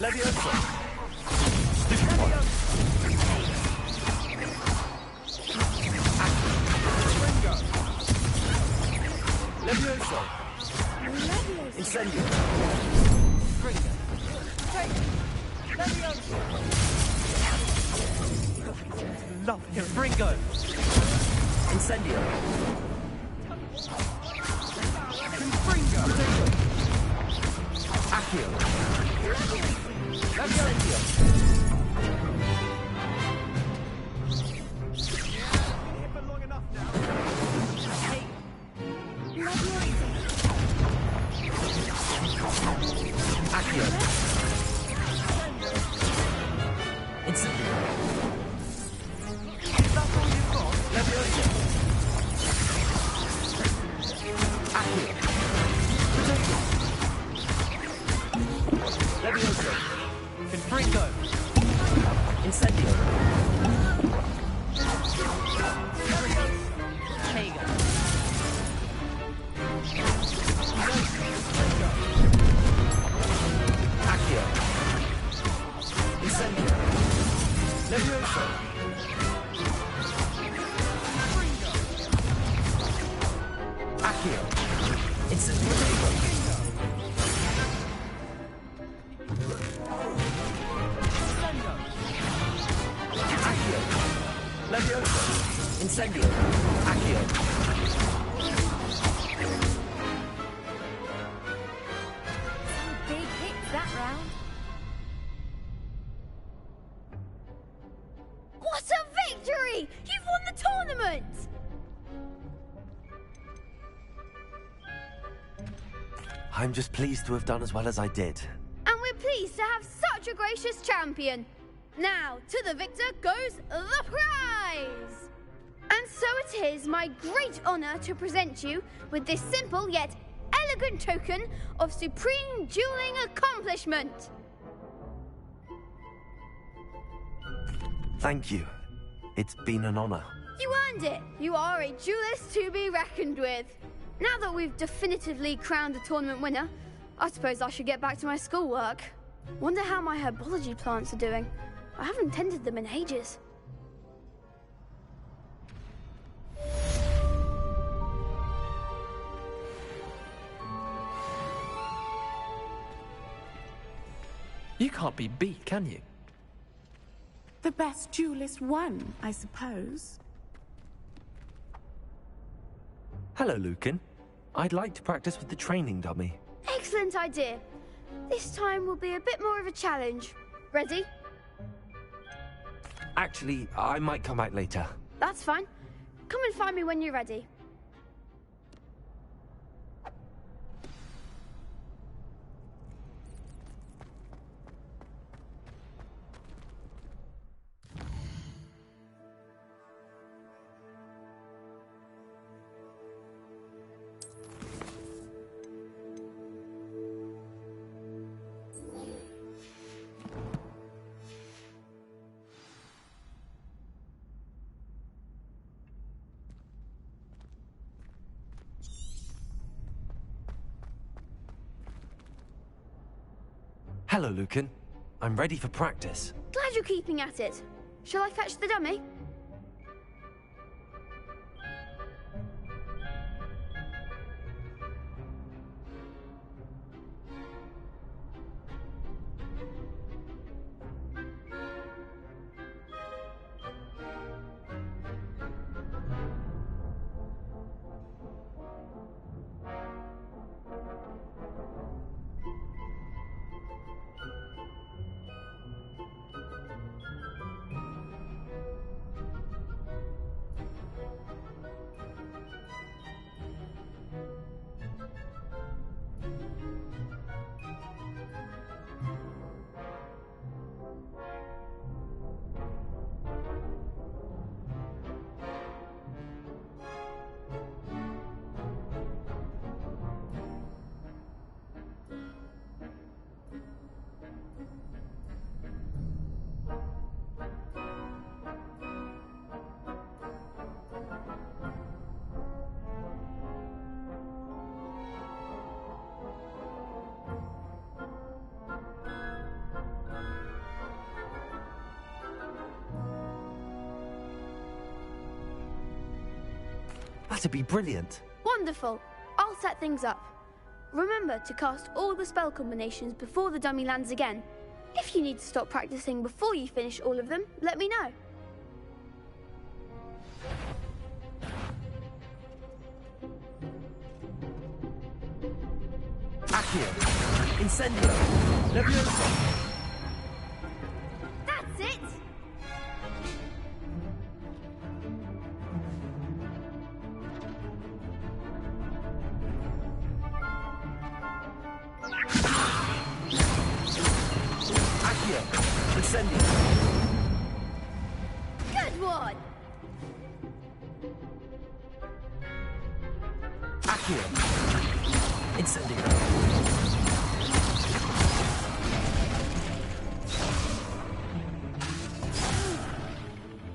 Levioso! Stupefy! Confringo! Levioso! Incendio! Confringo! Levioso! Love him. Confringo! Incendio! Confringo! Accio! Incendio! Here for long enough now. Accio! Incendio! Levioso! Accio! Protego! Levioso! Confringo! Incendio! Protego! Accio! Incendio! Levioso! Accio! Incendio! Accio! Levioso! Incendio! Accio! Some big hits that round. What a victory! You've won the tournament! I'm just pleased to have done as well as I did. And we're pleased to have such a gracious champion. Now, to the victor goes the prize! And so it is my great honor to present you with this simple yet elegant token of supreme dueling accomplishment. Thank you. It's been an honor. You earned it. You are a duelist to be reckoned with. Now that we've definitively crowned the tournament winner, I suppose I should get back to my schoolwork. Wonder how my herbology plants are doing. I haven't tended them in ages. You can't be beat, can you? The best duelist won, I suppose. Hello, Lucan. I'd like to practice with the training dummy. Excellent idea. This time will be a bit more of a challenge. Ready? Actually, I might come back later. That's fine. Come and find me when you're ready. Hello, Lucan. I'm ready for practice. Glad you're keeping at it. Shall I fetch the dummy? That'd be brilliant. Wonderful. I'll set things up. Remember to cast all the spell combinations before the dummy lands again. If you need to stop practicing before you finish all of them, let me know. Accio! Incendio! Leviosa! That's it! Incendio! Good one! Accio! Incendio!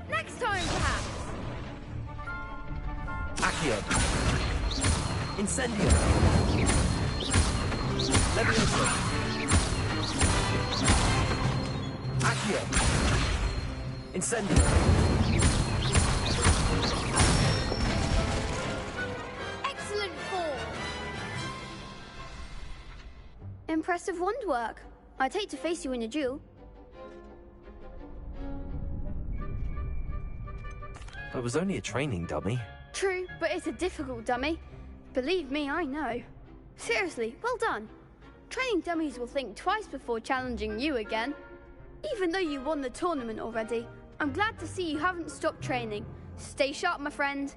Next time, perhaps! Accio! Incendio! Leviosa! Accio! Incendio! Excellent form! Impressive wand work. I'd hate to face you in a duel. I was only a training dummy. True, but it's a difficult dummy. Believe me, I know. Seriously, well done. Training dummies will think twice before challenging you again. Even though you won the tournament already, I'm glad to see you haven't stopped training. Stay sharp, my friend.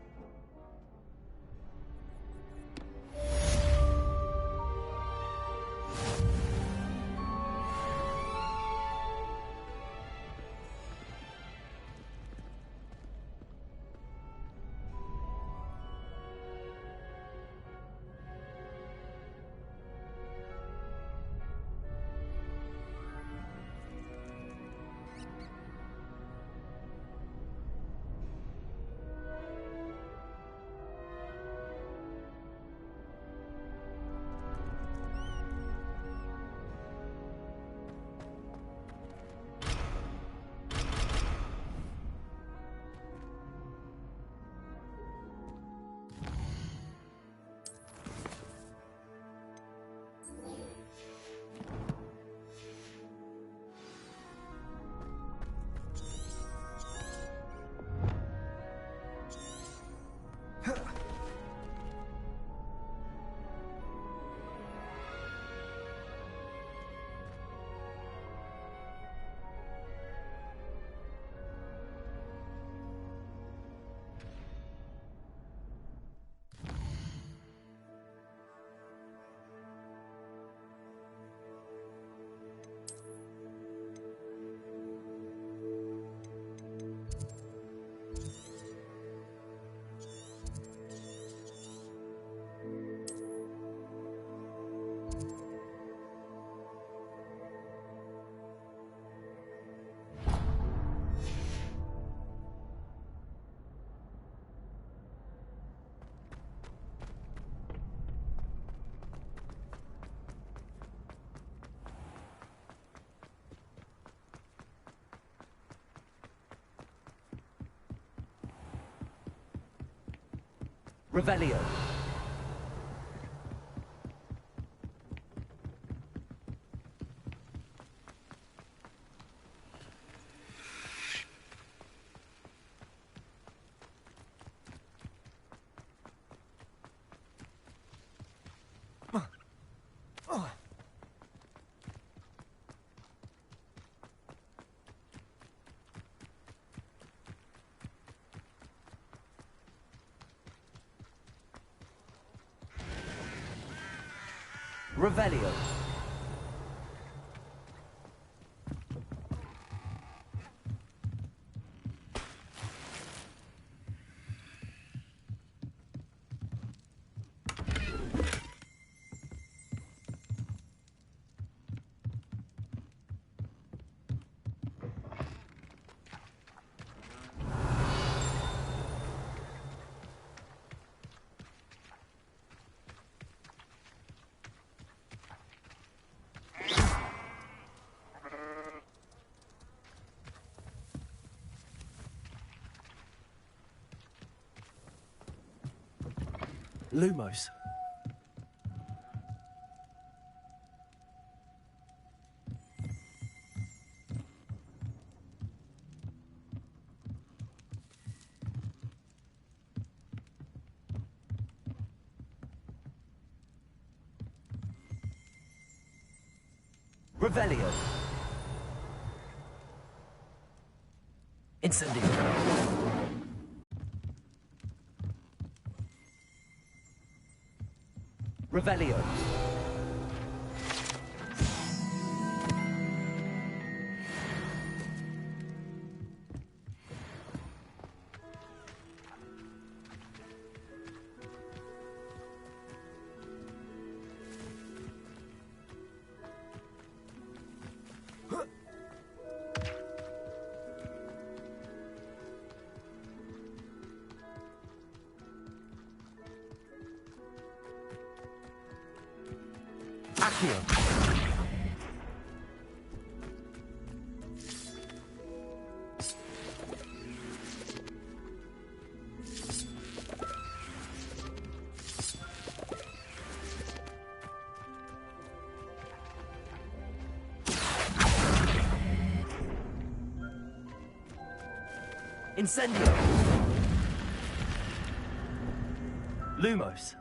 Revelio. Revelio. Lumos. Revelio. Incendio. Revelio. Accio. Incendio. Lumos.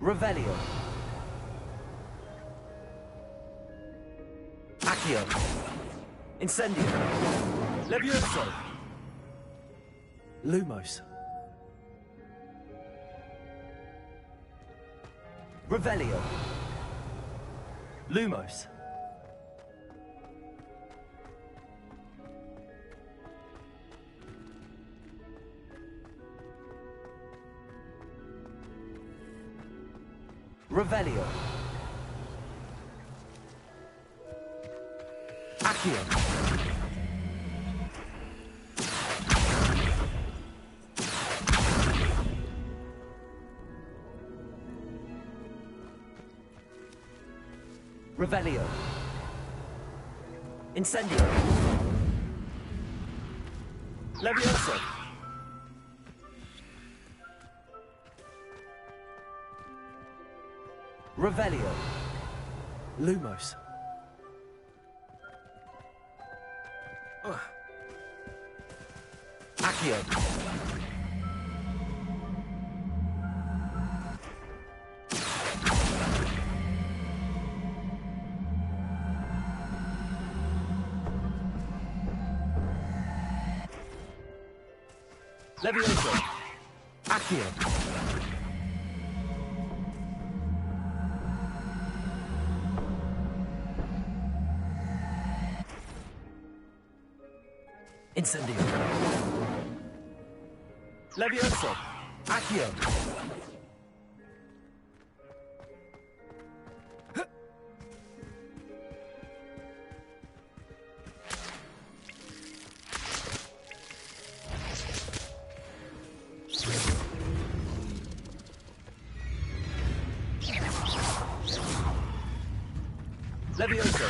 Revelio. Accio. Incendio. Levioso. Lumos. Revelio. Lumos. Revelio. Accio. Revelio. Incendio. Levioso. Revelio. Lumos. Accio. Levioso. Accio. Incendio. Levioso. Accio. Levioso!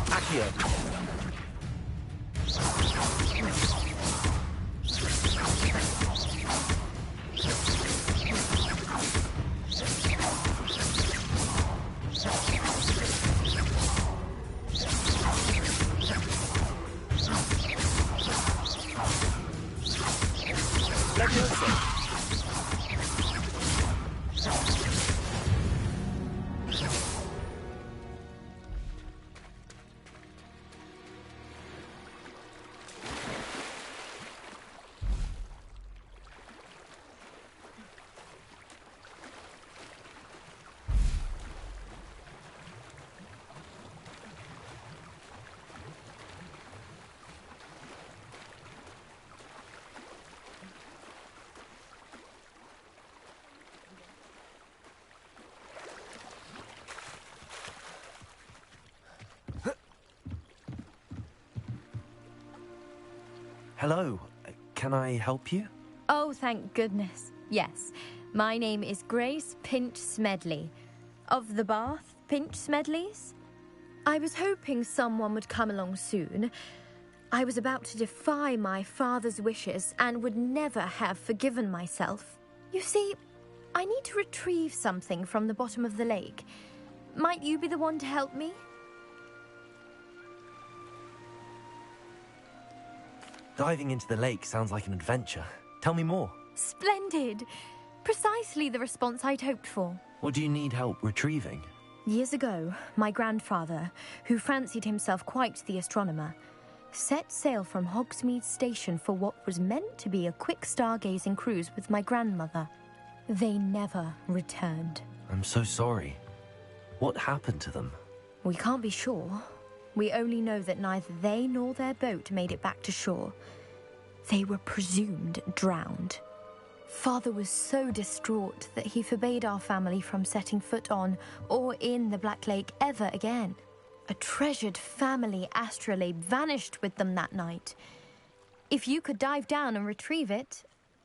Accio! Hello. Can I help you? Oh, thank goodness. Yes. My name is Grace Pinch Smedley. Of the Bath Pinch Smedleys? I was hoping someone would come along soon. I was about to defy my father's wishes and would never have forgiven myself. You see, I need to retrieve something from the bottom of the lake. Might you be the one to help me? Diving into the lake sounds like an adventure. Tell me more. Splendid! Precisely the response I'd hoped for. What do you need help retrieving? Years ago, my grandfather, who fancied himself quite the astronomer, set sail from Hogsmeade Station for what was meant to be a quick stargazing cruise with my grandmother. They never returned. I'm so sorry. What happened to them? We can't be sure. We only know that neither they nor their boat made it back to shore. They were presumed drowned. Father was so distraught that he forbade our family from setting foot on or in the Black Lake ever again. A treasured family astrolabe vanished with them that night. If you could dive down and retrieve it,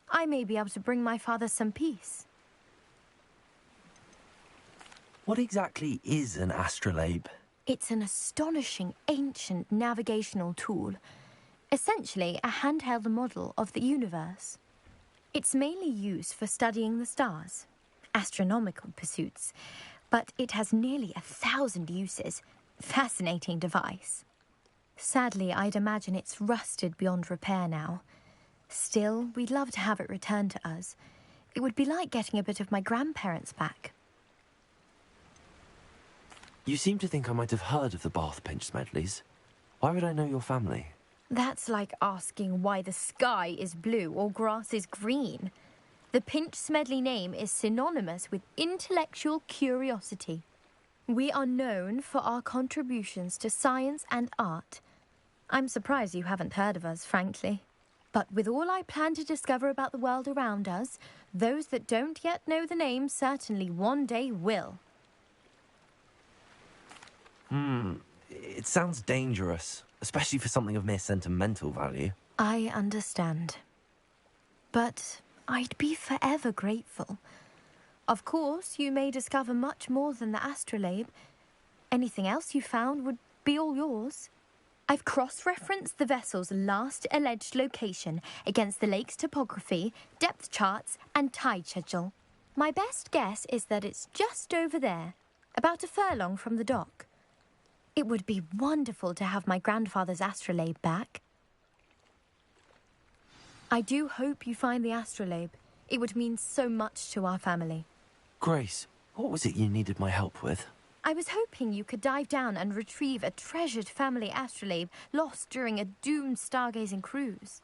I may be able to bring my father some peace. What exactly is an astrolabe? It's an astonishing ancient navigational tool, essentially a handheld model of the universe. It's mainly used for studying the stars, astronomical pursuits, but it has nearly 1,000 uses. Fascinating device. Sadly, I'd imagine it's rusted beyond repair now. Still, we'd love to have it returned to us. It would be like getting a bit of my grandparents back. You seem to think I might have heard of the Bath Pinch Smedleys. Why would I know your family? That's like asking why the sky is blue or grass is green. The Pinch Smedley name is synonymous with intellectual curiosity. We are known for our contributions to science and art. I'm surprised you haven't heard of us, frankly. But with all I plan to discover about the world around us, those that don't yet know the name certainly one day will. It sounds dangerous, especially for something of mere sentimental value. I understand. But I'd be forever grateful. Of course, you may discover much more than the astrolabe. Anything else you found would be all yours. I've cross-referenced the vessel's last alleged location against the lake's topography, depth charts, and tide schedule. My best guess is that it's just over there, about a furlong from the dock. It would be wonderful to have my grandfather's astrolabe back. I do hope you find the astrolabe. It would mean so much to our family. Grace, what was it you needed my help with? I was hoping you could dive down and retrieve a treasured family astrolabe lost during a doomed stargazing cruise.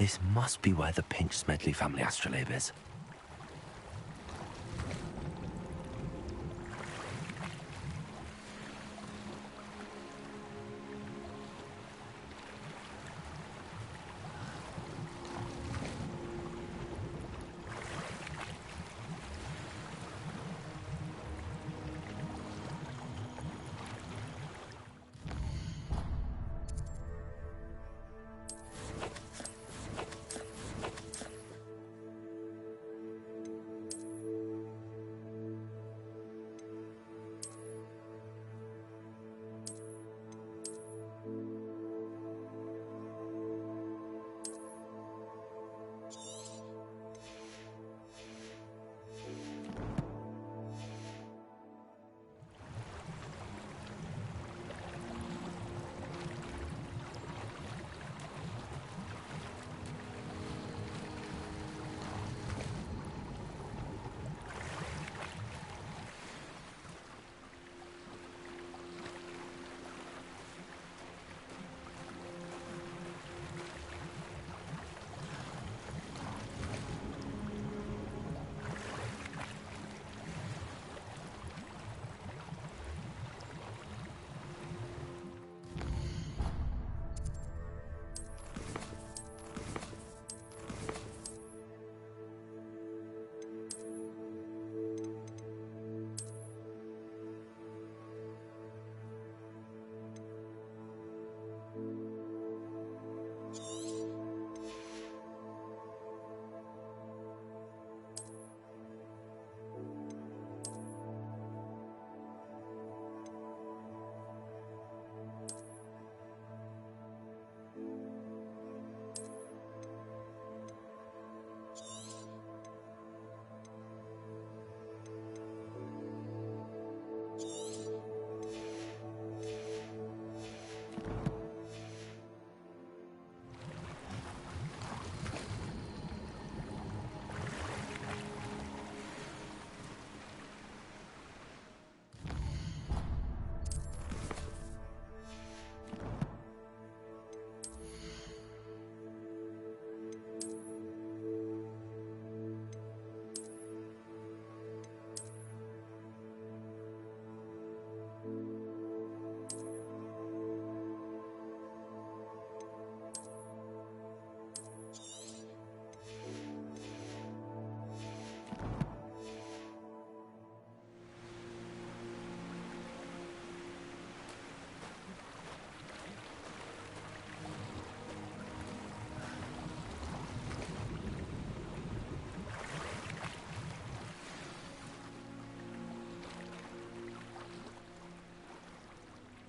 This must be where the Pinch Smedley family astrolabe is.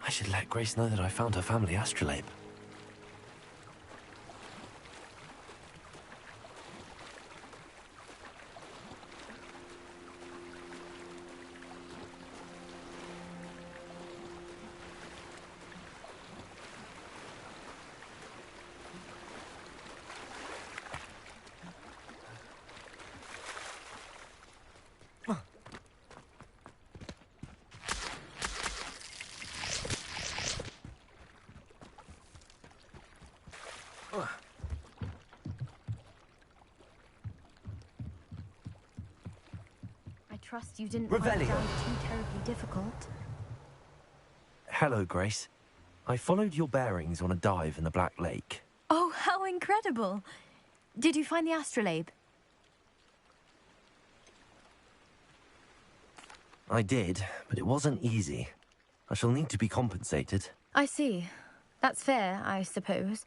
I should let Grace know that I found her family astrolabe. I trust you didn't find the Revelio. dive too terribly difficult. Hello, Grace. I followed your bearings on a dive in the Black Lake. Oh, how incredible! Did you find the astrolabe? I did, but it wasn't easy. I shall need to be compensated. I see. That's fair, I suppose.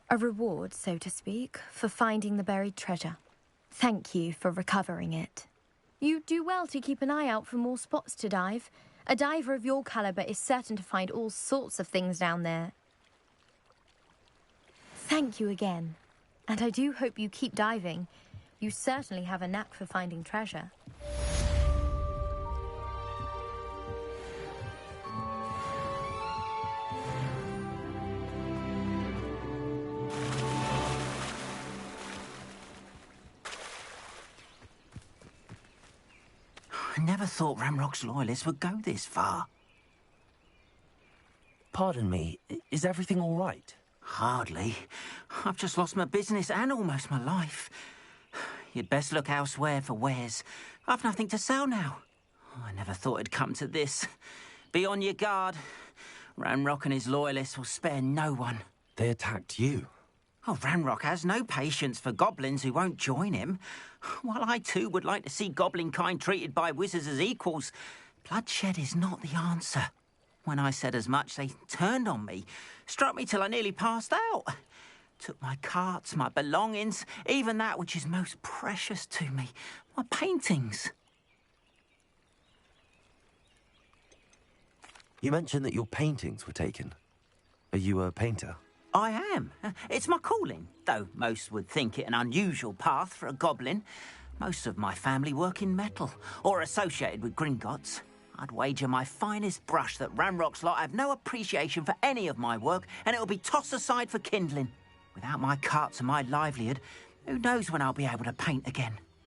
A reward, so to speak, for finding the buried treasure. Thank you for recovering it. You do well to keep an eye out for more spots to dive. A diver of your caliber is certain to find all sorts of things down there. Thank you again. And I do hope you keep diving. You certainly have a knack for finding treasure. I never thought Ramrock's loyalists would go this far. Pardon me, is everything all right? Hardly. I've just lost my business and almost my life. You'd best look elsewhere for wares. I've nothing to sell now. I never thought it'd come to this. Be on your guard. Ranrock and his loyalists will spare no one. They attacked you? Oh, Ranrock has no patience for goblins who won't join him. While I too would like to see goblin kind treated by wizards as equals, bloodshed is not the answer. When I said as much, they turned on me, struck me till I nearly passed out. Took my carts, my belongings, even that which is most precious to me, my paintings. You mentioned that your paintings were taken. Are you a painter? I am. It's my calling, though most would think it an unusual path for a goblin. Most of my family work in metal, or associated with Gringotts. I'd wager my finest brush that Ranrock's lot have no appreciation for any of my work, and it'll be tossed aside for kindling. Without my carts and my livelihood, who knows when I'll be able to paint again?